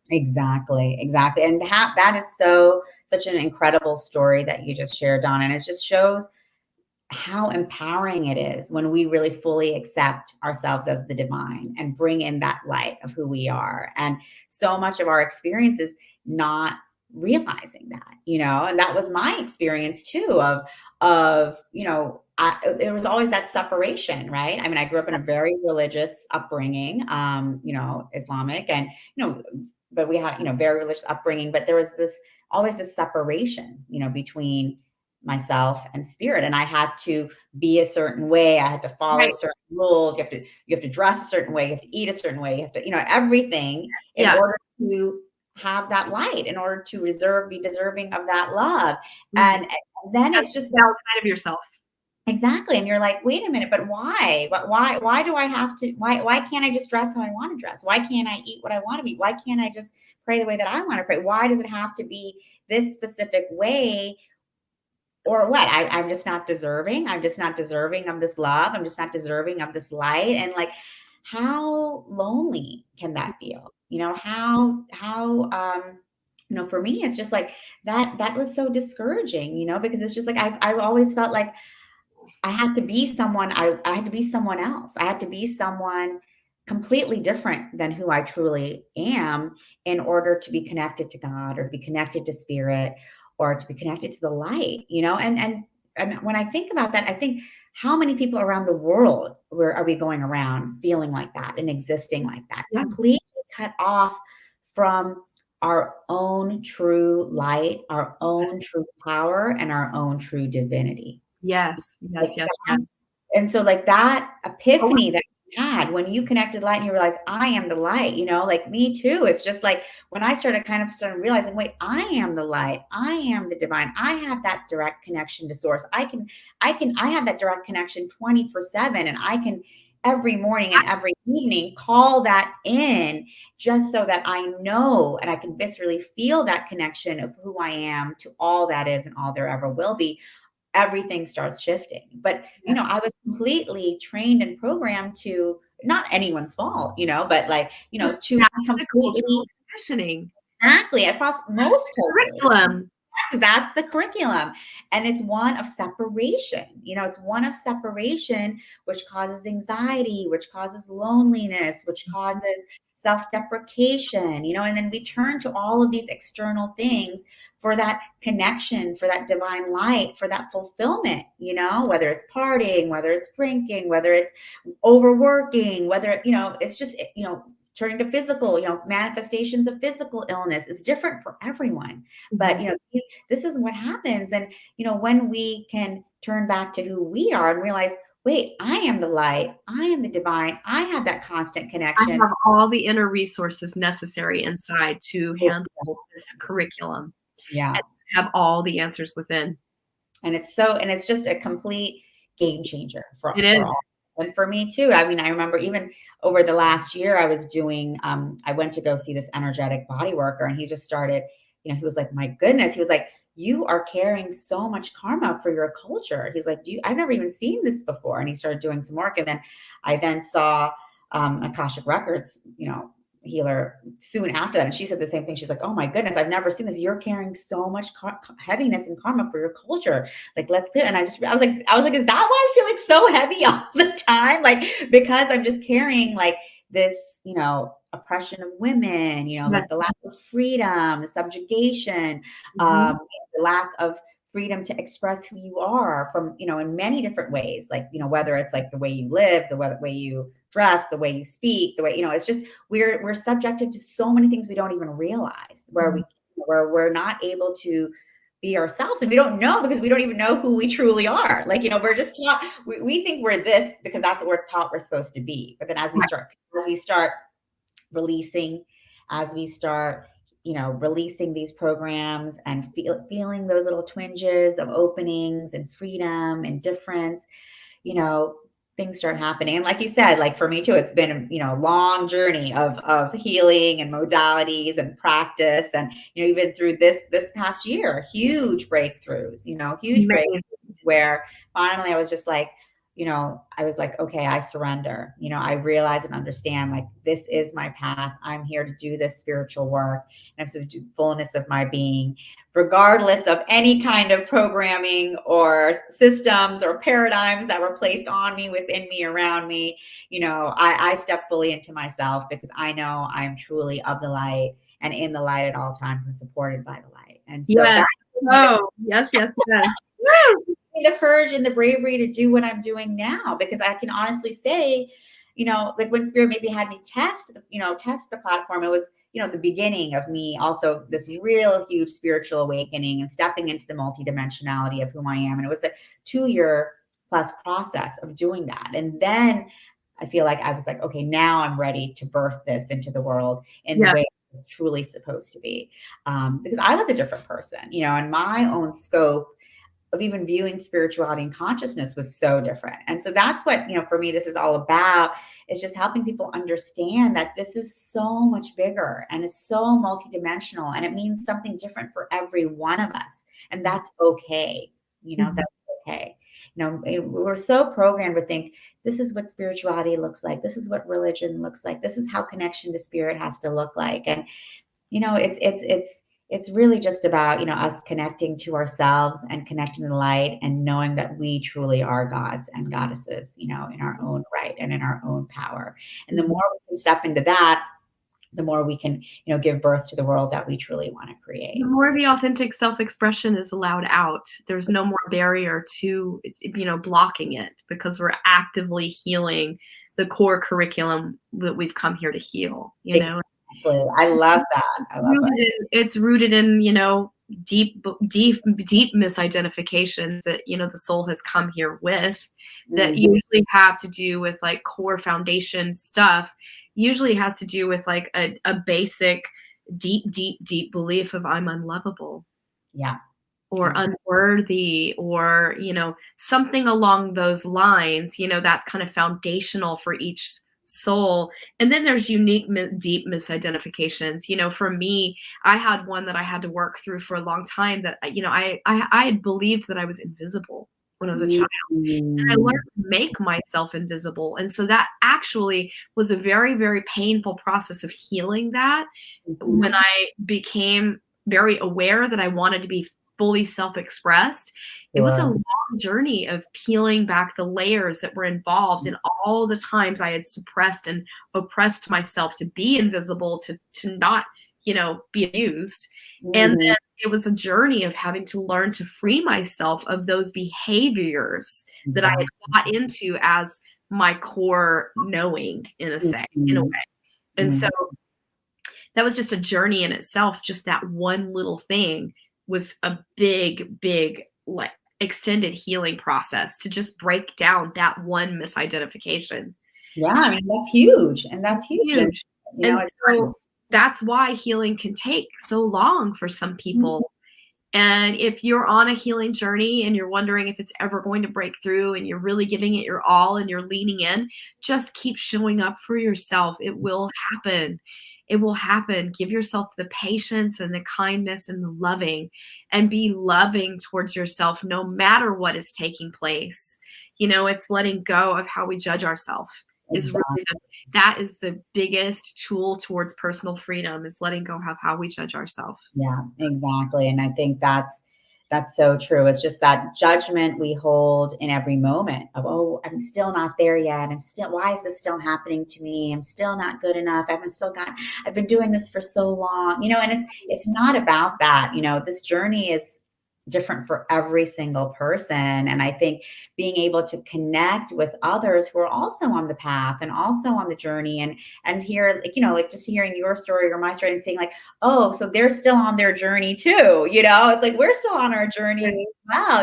Exactly. Exactly. And that is such an incredible story that you just shared, Dawn. And it just shows how empowering it is when we really fully accept ourselves as the divine and bring in that light of who we are. And so much of our experience is not realizing that, and that was my experience too there was always that separation, right? I mean, I grew up in a very religious upbringing, Islamic, and, but we had, very religious upbringing, but there was always this separation, between myself and spirit. And I had to be a certain way. I had to follow certain rules. You have to dress a certain way. You have to eat a certain way. You have to, everything in order to have that light, in order to be deserving of that love. And then it's just outside of yourself. Exactly. And you're like, wait a minute, but why? But why do I have to, why can't I just dress how I want to dress? Why can't I eat what I want to eat? Why can't I just pray the way that I want to pray? Why does it have to be this specific way? Or what? I'm just not deserving. I'm just not deserving of this love. I'm just not deserving of this light. And like, how lonely can that feel? For me, it's just like that was so discouraging, because it's just like, I've always felt like I had to be someone. I had to be someone else. I had to be someone completely different than who I truly am in order to be connected to God, or to be connected to spirit, or to be connected to the light, and when I think about that, I think, how many people around the world are we going around feeling like that and existing like that, completely cut off from our own true light, our own true power, and our own true divinity. Yes. And so like that epiphany that you had when you connected light and you realize, I am the light, like me too. It's just like when I started realizing, wait, I am the light. I am the divine. I have that direct connection to source. I have that direct connection 24/7, and I can every morning and every evening call that in, just so that I know and I can viscerally feel that connection of who I am to all that is and all there ever will be. Everything starts shifting. But, I was completely trained and programmed to, not anyone's fault, but like, to completely conditioning. Exactly. Across most curriculum. That's the curriculum. And it's one of separation. It's one of separation, which causes anxiety, which causes loneliness, which causes self-deprecation, and then we turn to all of these external things for that connection, for that divine light, for that fulfillment, whether it's partying, whether it's drinking, whether it's overworking, whether, it's just, turning to physical, manifestations of physical illness. It's different for everyone. But, this is what happens. And, when we can turn back to who we are and realize, wait, I am the light. I am the divine. I have that constant connection. I have all the inner resources necessary inside to handle this curriculum. Yeah. And have all the answers within. And it's just a complete game changer for all. And for me too. I mean, I remember even over the last year, I was doing, I went to go see this energetic body worker, and he just started, he was like, my goodness. He was like, you are carrying so much karma for your culture. He's like, I've never even seen this before. And he started doing some work. And then I saw Akashic Records, healer soon after that. And she said the same thing. She's like, oh my goodness, I've never seen this. You're carrying so much heaviness and karma for your culture. Like, let's get, and I was like, is that why I feel like so heavy all the time? Like, because I'm just carrying like this, oppression of women, like the lack of freedom, the subjugation, the lack of freedom to express who you are from, in many different ways, like, whether it's like the way you live, the way you dress, the way you speak, the way, it's just, we're subjected to so many things we don't even realize, where we're not able to be ourselves, and we don't know, because we don't even know who we truly are. Like, we're just taught, we think we're this because that's what we're taught we're supposed to be. But then as we start releasing, as we start releasing these programs and feeling those little twinges of openings and freedom and difference, things start happening. And like you said, like for me too, it's been a long journey of healing and modalities and practice, and even through this past year, huge breakthroughs, huge breakthroughs, where finally I was just like, I was like, okay, I surrender. I realize and understand, like, this is my path. I'm here to do this spiritual work, and I'm to fullness of my being, regardless of any kind of programming or systems or paradigms that were placed on me, within me, around me. I step fully into myself, because I know I'm truly of the light and in the light at all times and supported by the light. And so yes. the courage and the bravery to do what I'm doing now, because I can honestly say, like when Spirit maybe had me test the platform, it was, the beginning of me also this real huge spiritual awakening and stepping into the multidimensionality of who I am. And it was a 2-year plus process of doing that. And then I feel like I was like, okay, now I'm ready to birth this into the world in the way it's truly supposed to be. Because I was a different person, and my own scope of even viewing spirituality and consciousness was so different. And so that's what, for me, this is all about, is just helping people understand that this is so much bigger, and it's so multidimensional, and it means something different for every one of us. And that's okay. That's okay. We're so programmed to think this is what spirituality looks like. This is what religion looks like. This is how connection to spirit has to look like. And, it's really just about, us connecting to ourselves and connecting to the light, and knowing that we truly are gods and goddesses, in our own right and in our own power. And the more we can step into that, the more we can, give birth to the world that we truly want to create. The more the authentic self-expression is allowed out, there's no more barrier to, blocking it, because we're actively healing the core curriculum that we've come here to heal, Exactly. I love that. It's rooted in, deep misidentifications that, the soul has come here with, that usually have to do with like core foundation stuff, usually has to do with like a basic, deep belief of I'm unlovable. Yeah. Or unworthy, or, something along those lines, that's kind of foundational for each soul. And then there's unique, deep misidentifications. For me, I had one that I had to work through for a long time, that, I had believed that I was invisible when I was a child. And I learned to make myself invisible. And so that actually was a very, very painful process of healing that. When I became very aware that I wanted to be fully self-expressed, it was a long journey of peeling back the layers that were involved in all the times I had suppressed and oppressed myself to be invisible, to not, be abused. And then it was a journey of having to learn to free myself of those behaviors that I had got into as my core knowing, in a way. And so that was just a journey in itself. Just that one little thing was a big, like, extended healing process to just break down that one misidentification. Yeah, I mean, that's huge. And that's huge. And so that's why healing can take so long for some people. And if you're on a healing journey and you're wondering if it's ever going to break through, and you're really giving it your all and you're leaning in, just keep showing up for yourself. It will happen. It will happen. Give yourself the patience and the kindness and the loving, and be loving towards yourself no matter what is taking place. It's letting go of how we judge ourselves. is really that is the biggest tool towards personal freedom, is letting go of how we judge ourselves. Yeah, exactly. And I think that's so true. It's just that judgment we hold in every moment of, oh, I'm still not there yet. Why is this still happening to me? I'm still not good enough. I've been doing this for so long, and it's not about that. This journey is different for every single person. And I think being able to connect with others who are also on the path and also on the journey, and hear, like just hearing your story or my story and seeing like, oh, so they're still on their journey too. It's like we're still on our journeys as well,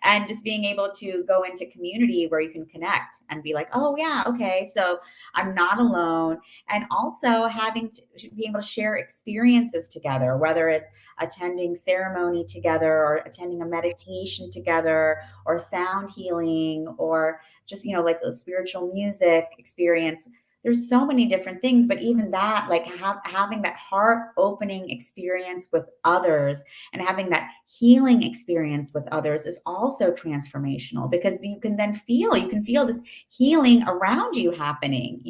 and just being able to go into community where you can connect and be like, oh yeah, okay, so I'm not alone. And also having to be able to share experiences together, whether it's attending ceremony together or attending a meditation together or sound healing or just, like a spiritual music experience. There's so many different things, but even that, like having that heart opening experience with others and having that healing experience with others is also transformational, because you can feel this healing around you happening,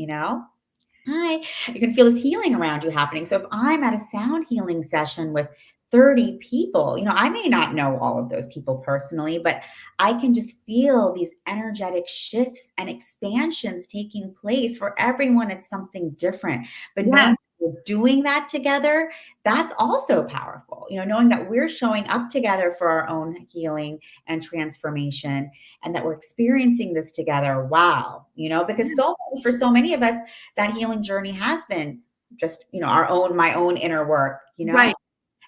Hi. You can feel this healing around you happening. So if I'm at a sound healing session with 30 people, I may not know all of those people personally, but I can just feel these energetic shifts and expansions taking place. For everyone, it's something different. But knowing we're doing that together, that's also powerful. Knowing that we're showing up together for our own healing and transformation, and that we're experiencing this together. Wow. Because for so many of us, that healing journey has been just, my own inner work, Right.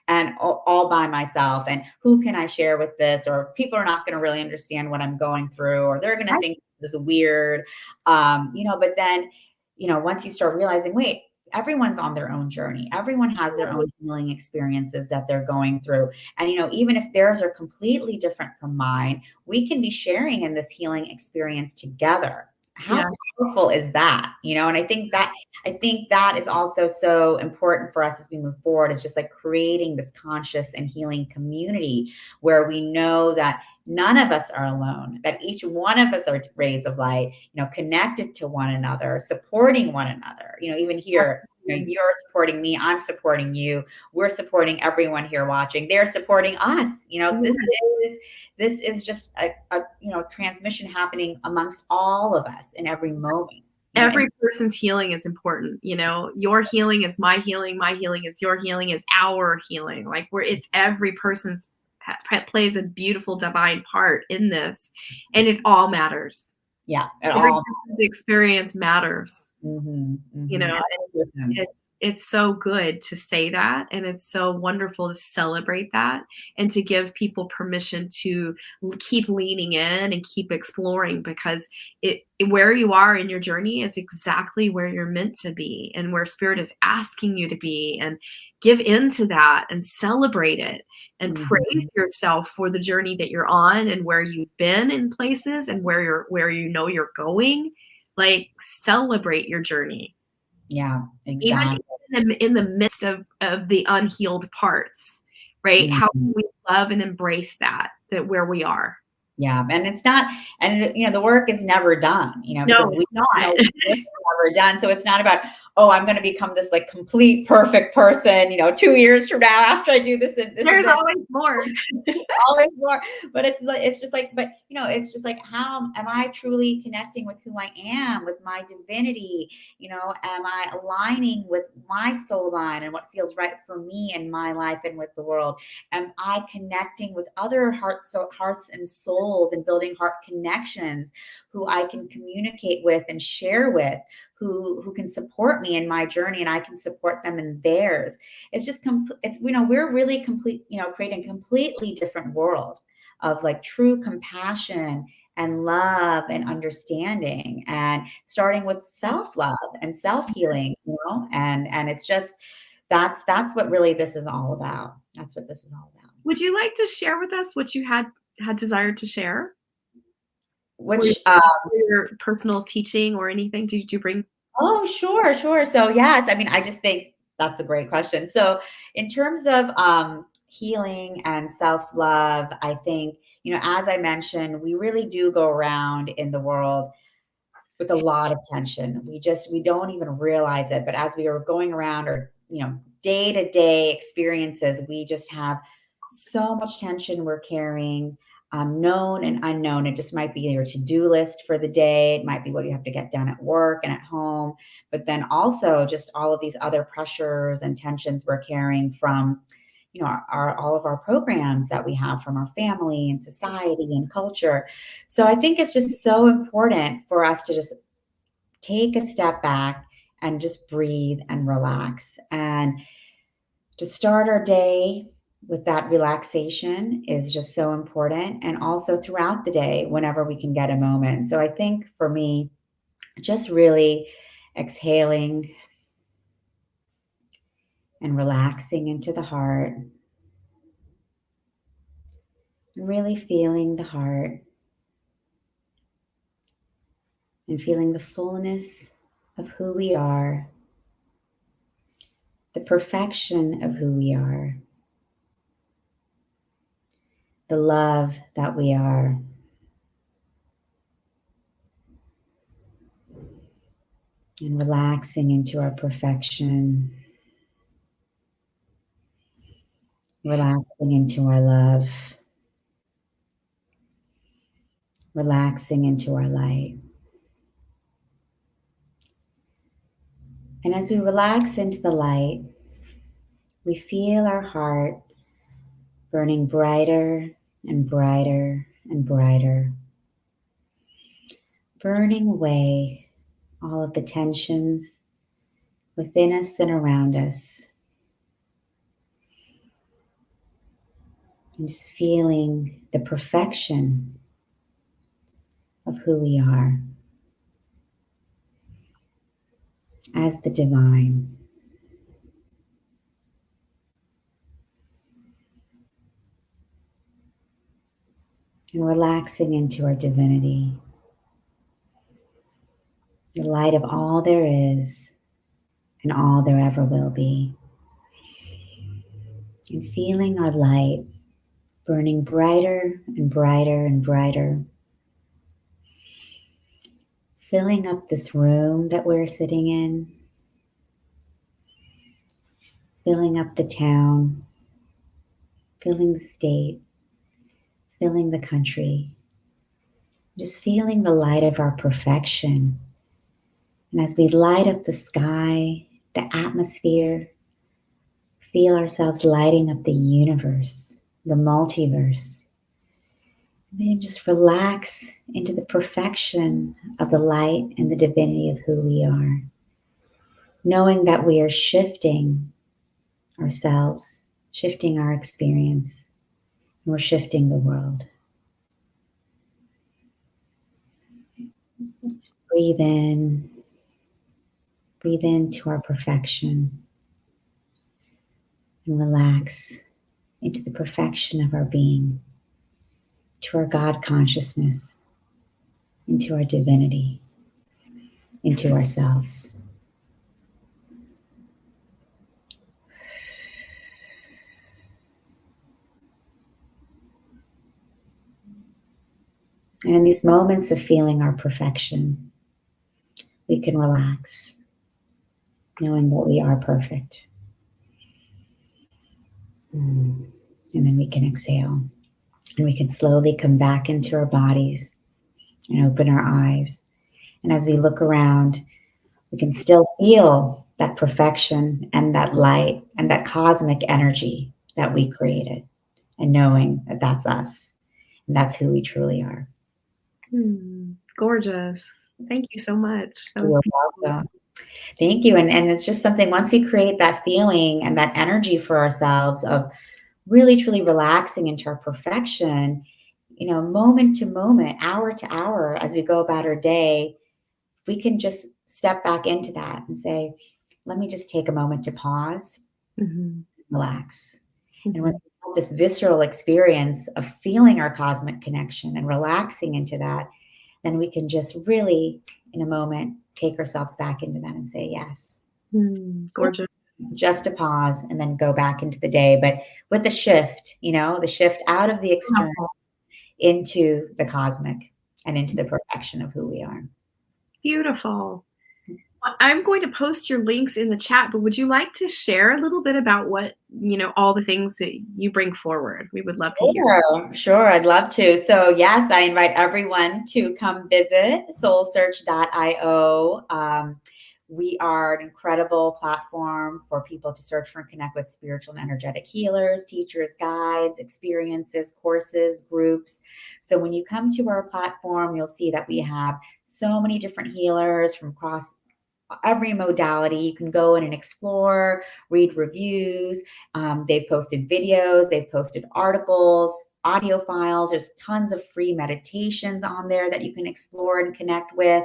and all by myself. And who can I share with this? Or people are not going to really understand what I'm going through, or they're going to think this is weird. But then, once you start realizing, wait, everyone's on their own journey. Everyone has their own healing experiences that they're going through. And, even if theirs are completely different from mine, we can be sharing in this healing experience together. How powerful is that? And I think that is also so important for us as we move forward. It's just like creating this conscious and healing community where we know that none of us are alone, that each one of us are rays of light, connected to one another, supporting one another. Even here, you're supporting me, I'm supporting you, we're supporting everyone here watching, they're supporting us. This is just a transmission happening amongst all of us in every moment. Every person's healing is important. Your healing is my healing is your healing, is our healing. Like it's every person's plays a beautiful divine part in this, and it all matters. Yeah, every person's experience matters. Mm-hmm, mm-hmm. It's so good to say that, and it's so wonderful to celebrate that, and to give people permission to keep leaning in and keep exploring, because where you are in your journey is exactly where you're meant to be, and where spirit is asking you to be. And give into that and celebrate it, and praise yourself for the journey that you're on, and where you've been in places, and where you're going. Like, celebrate your journey. Yeah, exactly. Even in the midst of the unhealed parts, right? How can we love and embrace that where we are? Yeah, and it's not, and the work is never done, No, it's not. Never done. So it's not about, oh, I'm going to become this like complete perfect person, 2 years from now after I do this. There's always more. Always more. But it's just like, how am I truly connecting with who I am, with my divinity? Am I aligning with my soul line and what feels right for me in my life and with the world? Am I connecting with other hearts and souls, and building heart connections who I can communicate with and share with, who can support me in my journey, and I can support them in theirs? It's just we're really creating a completely different world of like true compassion and love and understanding, and starting with self-love and self-healing, and it's just, that's what really this is all about. That's what this is all about. Would you like to share with us what you had desired to share? Which your personal teaching or anything? Did you bring? Oh, sure. So yes, I just think that's a great question. So in terms of healing and self-love, I think, as I mentioned, we really do go around in the world with a lot of tension. We don't even realize it. But as we are going around our, day-to-day experiences, we just have so much tension we're carrying, known and unknown. It just might be your to-do list for the day. It might be what you have to get done at work and at home. But then also just all of these other pressures and tensions we're carrying from, all of our programs that we have from our family and society and culture. So I think it's just so important for us to just take a step back and just breathe and relax. And to start our day with that relaxation is just so important. And also throughout the day, whenever we can get a moment. So I think for me, just really exhaling and relaxing into the heart, and really feeling the heart and feeling the fullness of who we are, the perfection of who we are, the love that we are. And relaxing into our perfection, relaxing into our love, relaxing into our light. And as we relax into the light, we feel our heart burning brighter and brighter and brighter, burning away all of the tensions within us and around us. And just feeling the perfection of who we are as the divine. And relaxing into our divinity, the light of all there is and all there ever will be. And feeling our light burning brighter and brighter and brighter, filling up this room that we're sitting in, filling up the town, filling the state, filling the country, just feeling the light of our perfection. And as we light up the sky, the atmosphere, feel ourselves lighting up the universe, the multiverse. And then just relax into the perfection of the light and the divinity of who we are, knowing that we are shifting ourselves, shifting our experience, and we're shifting the world. Just breathe into our perfection, and relax into the perfection of our being, to our God consciousness, into our divinity, into ourselves. And in these moments of feeling our perfection, we can relax, knowing that we are perfect. And then we can exhale, and we can slowly come back into our bodies and open our eyes. And as we look around, we can still feel that perfection and that light and that cosmic energy that we created, and knowing that that's us and that's who we truly are. Gorgeous. Thank you so much. That was You're beautiful. welcome. Thank you. And it's just something, once we create that feeling and that energy for ourselves of really, truly relaxing into our perfection, moment to moment, hour to hour, as we go about our day, we can just step back into that and say, let me just take a moment to pause, relax. And when we have this visceral experience of feeling our cosmic connection and relaxing into that, then we can just really, in a moment, take ourselves back into that and say, yes. Gorgeous. Just a pause and then go back into the day. But with the shift, the shift out of the external into the cosmic and into the perfection of who we are. Beautiful. I'm going to post your links in the chat, but would you like to share a little bit about what, all the things that you bring forward? We would love to hear. Sure, I'd love to. So yes, I invite everyone to come visit soulsearch.io. We are an incredible platform for people to search for and connect with spiritual and energetic healers, teachers, guides, experiences, courses, groups. So when you come to our platform, you'll see that we have so many different healers from across every modality. You can go in and explore, read reviews. They've posted videos, they've posted articles, audio files. There's tons of free meditations on there that you can explore and connect with.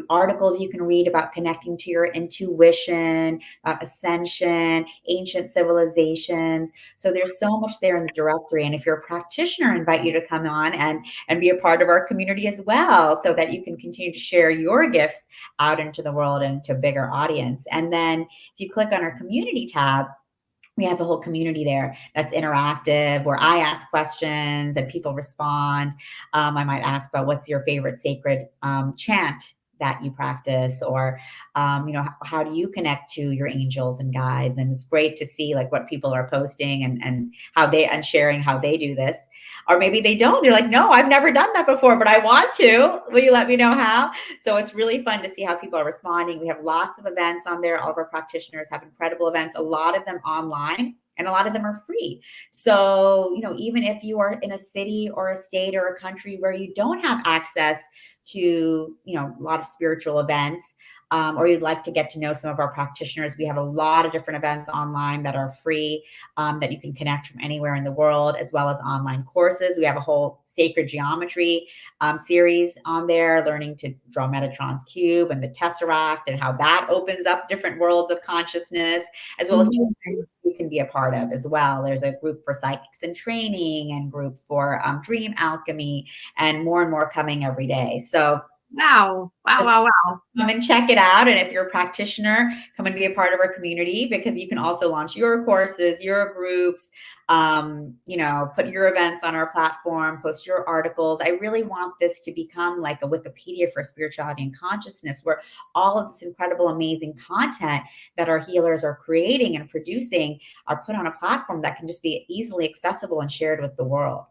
Articles you can read about connecting to your intuition, ascension, ancient civilizations. So there's so much there in the directory. And if you're a practitioner, I invite you to come on and be a part of our community as well, so that you can continue to share your gifts out into the world and to a bigger audience. And then if you click on our community tab, we have a whole community there that's interactive, where I ask questions and people respond. I might ask about what's your favorite sacred chant that you practice, or how do you connect to your angels and guides? And it's great to see like what people are posting and how they and sharing how they do this. Or maybe they don't. They're like, no, I've never done that before, but I want to. Will you let me know how? So it's really fun to see how people are responding. We have lots of events on there. All of our practitioners have incredible events, a lot of them online, and a lot of them are free. So, even if you are in a city or a state or a country where you don't have access to, a lot of spiritual events, or you'd like to get to know some of our practitioners, we have a lot of different events online that are free, that you can connect from anywhere in the world, as well as online courses. We have a whole sacred geometry series on there, learning to draw Metatron's cube and the Tesseract, and how that opens up different worlds of consciousness, as well as you can be a part of as well. There's a group for psychics in training, and group for dream alchemy, and more coming every day. So Wow. come and check it out. And if you're a practitioner, come and be a part of our community, because you can also launch your courses, your groups, put your events on our platform, post your articles. I really want this to become like a Wikipedia for spirituality and consciousness, where all of this incredible, amazing content that our healers are creating and producing are put on a platform that can just be easily accessible and shared with the world.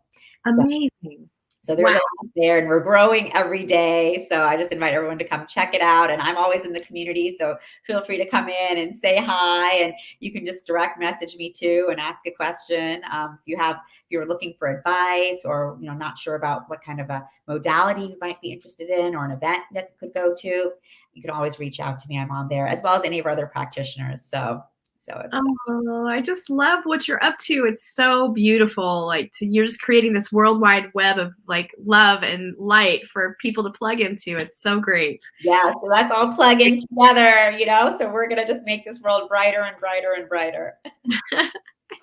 Amazing. So there's a lot there, and we're growing every day. So I just invite everyone to come check it out. And I'm always in the community, so feel free to come in and say hi. And you can just direct message me too and ask a question. If you're looking for advice, or not sure about what kind of a modality you might be interested in, or an event that you could go to, you can always reach out to me. I'm on there, as well as any of our other practitioners. So it's I just love what you're up to. It's so beautiful. You're just creating this worldwide web of love and light for people to plug into. It's so great. Yeah, so that's all plugging together, so we're going to just make this world brighter and brighter and brighter. I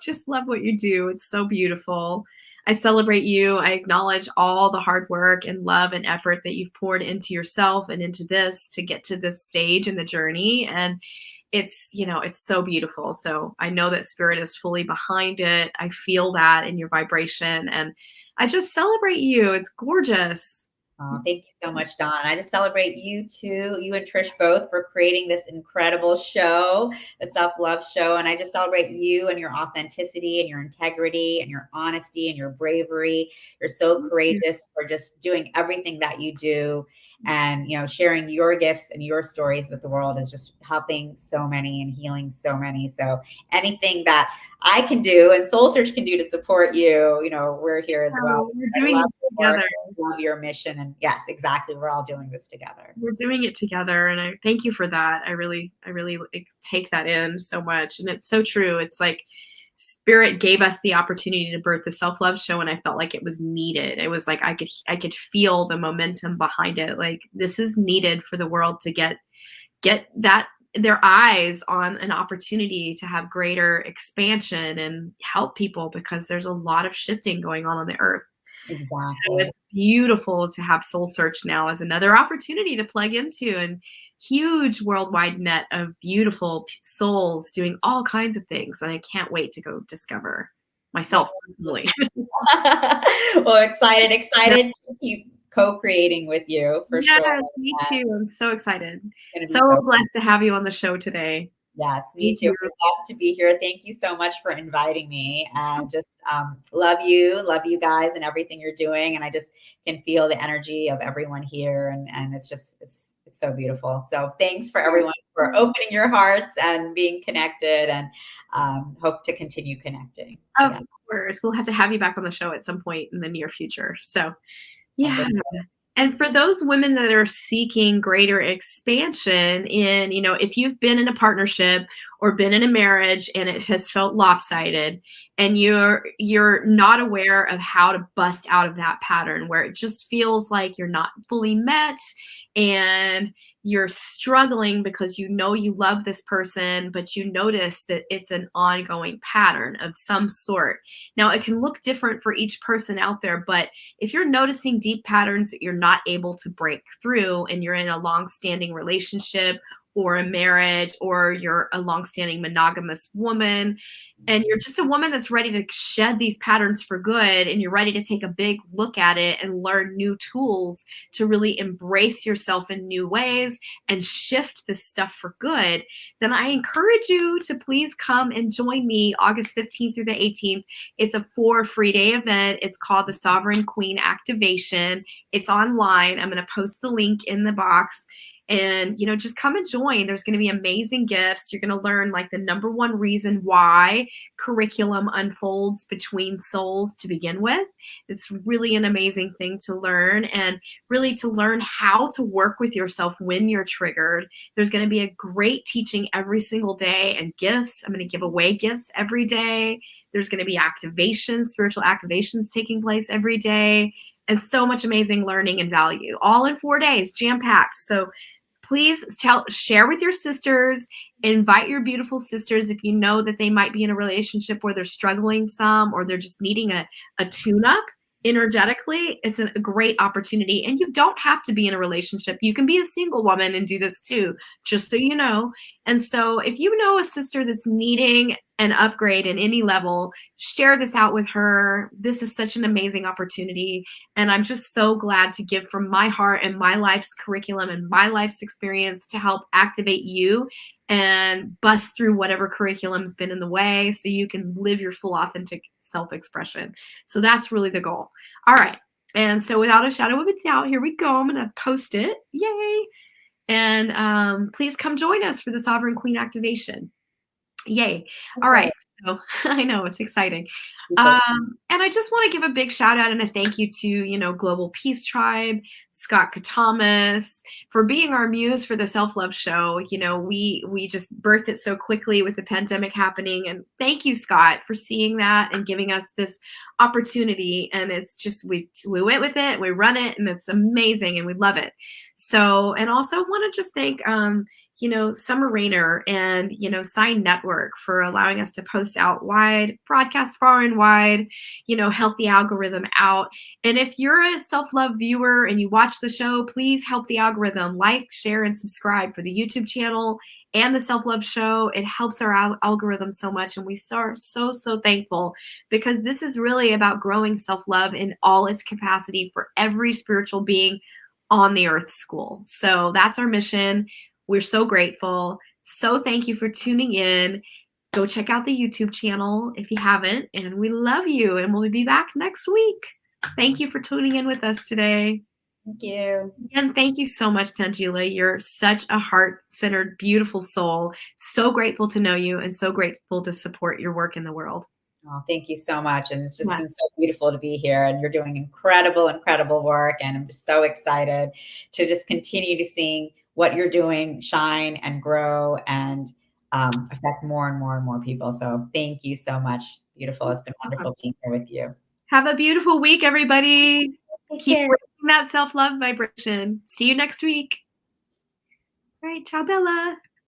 just love what you do. It's so beautiful. I celebrate you. I acknowledge all the hard work and love and effort that you've poured into yourself and into this to get to this stage in the journey. And it's so beautiful. So I know that spirit is fully behind it. I feel that in your vibration, and I just celebrate you. It's gorgeous. Oh, thank you so much, Dawn. I just celebrate you too, you and Trish both, for creating this incredible show, the Self-Love Show. And I just celebrate you and your authenticity and your integrity and your honesty and your bravery. You're so courageous for just doing everything that you do. And, sharing your gifts and your stories with the world is just helping so many and healing so many. So anything that I can do and SoulSearch can do to support you, we're here as well. We're doing it together. Love your mission. And yes, exactly. We're all doing this together. We're doing it together. And I thank you for that. I really take that in so much. And it's so true. It's like spirit gave us the opportunity to birth the Self-Love Show, and I felt like it was needed. It was like I could feel the momentum behind it. Like, this is needed for the world to get that their eyes on an opportunity to have greater expansion and help people, because there's a lot of shifting going on the earth. Exactly. So it's beautiful to have SoulSearch now as another opportunity to plug into, and huge worldwide net of beautiful souls doing all kinds of things. And I can't wait to go discover myself personally. Well, excited to keep co-creating with you for Yes, sure. me And too. I'm so excited. it's going to be So so blessed to have you on the show today. Yes, me Thank too. you. We're blessed to be here. Thank you so much for inviting me, and just love you guys and everything you're doing. And I just can feel the energy of everyone here, and it's just it's so beautiful. So thanks for everyone for opening your hearts and being connected, and hope to continue connecting Of together. course. We'll have to have you back on the show at some point in the near future. So, yeah. Wonderful. And for those women that are seeking greater expansion in, if you've been in a partnership or been in a marriage and it has felt lopsided and you're not aware of how to bust out of that pattern where it just feels like you're not fully met and you're struggling because you know you love this person, but you notice that it's an ongoing pattern of some sort. Now, it can look different for each person out there, but if you're noticing deep patterns that you're not able to break through and you're in a long-standing relationship or a marriage or you're a long-standing monogamous woman and you're just a woman that's ready to shed these patterns for good and you're ready to take a big look at it and learn new tools to really embrace yourself in new ways and shift this stuff for good, then I encourage you to please come and join me August 15th through the 18th. It's a 4 free-day event. It's called the Sovereign Queen Activation. It's online. I'm going to post the link in the box. And, just come and join. There's going to be amazing gifts. You're going to learn like the number one reason why curriculum unfolds between souls to begin with. It's really an amazing thing to learn and really to learn how to work with yourself when you're triggered. There's going to be a great teaching every single day and gifts. I'm going to give away gifts every day. There's going to be activations, spiritual activations taking place every day, and so much amazing learning and value, all in 4 days, jam-packed. So please share with your sisters, invite your beautiful sisters if you know that they might be in a relationship where they're struggling some or they're just needing a tune-up energetically. It's a great opportunity. And you don't have to be in a relationship. You can be a single woman and do this too, just so you know. And so if you know a sister that's needing an upgrade in any level, share this out with her. This is such an amazing opportunity. And I'm just so glad to give from my heart and my life's curriculum and my life's experience to help activate you and bust through whatever curriculum's been in the way so you can live your full authentic self-expression. So that's really the goal. All right. And so without a shadow of a doubt, here we go. I'm going to post it. Yay. And please come join us for the Sovereign Queen activation. Yay. All right. So I know it's exciting. And I just want to give a big shout out and a thank you to, Global Peace Tribe, Scott Katamas, for being our muse for the self-love show. We just birthed it so quickly with the pandemic happening. And thank you, Scott, for seeing that and giving us this opportunity. And it's just, we went with it, we run it, and it's amazing and we love it. So, and also want to just thank, Summer Rainer and, Sign Network for allowing us to post out wide, broadcast far and wide, help the algorithm out. And if you're a self-love viewer and you watch the show, please help the algorithm like, share, and subscribe for the YouTube channel and the self-love show. It helps our algorithm so much. And we are so thankful because this is really about growing self-love in all its capacity for every spiritual being on the earth school. So that's our mission. We're so grateful. So thank you for tuning in. Go check out the YouTube channel if you haven't. And we love you. And we'll be back next week. Thank you for tuning in with us today. Thank you. And thank you so much, Tanjila. You're such a heart-centered, beautiful soul. So grateful to know you and so grateful to support your work in the world. Oh, thank you so much. And it's just been so beautiful to be here, and you're doing incredible work. And I'm just so excited to just continue to see what you're doing shine and grow and affect more and more people. So thank you so much. Beautiful. It's been wonderful being here with you. Have a beautiful week, everybody. Keep working that self-love vibration. See you next week. All right. Ciao, Bella.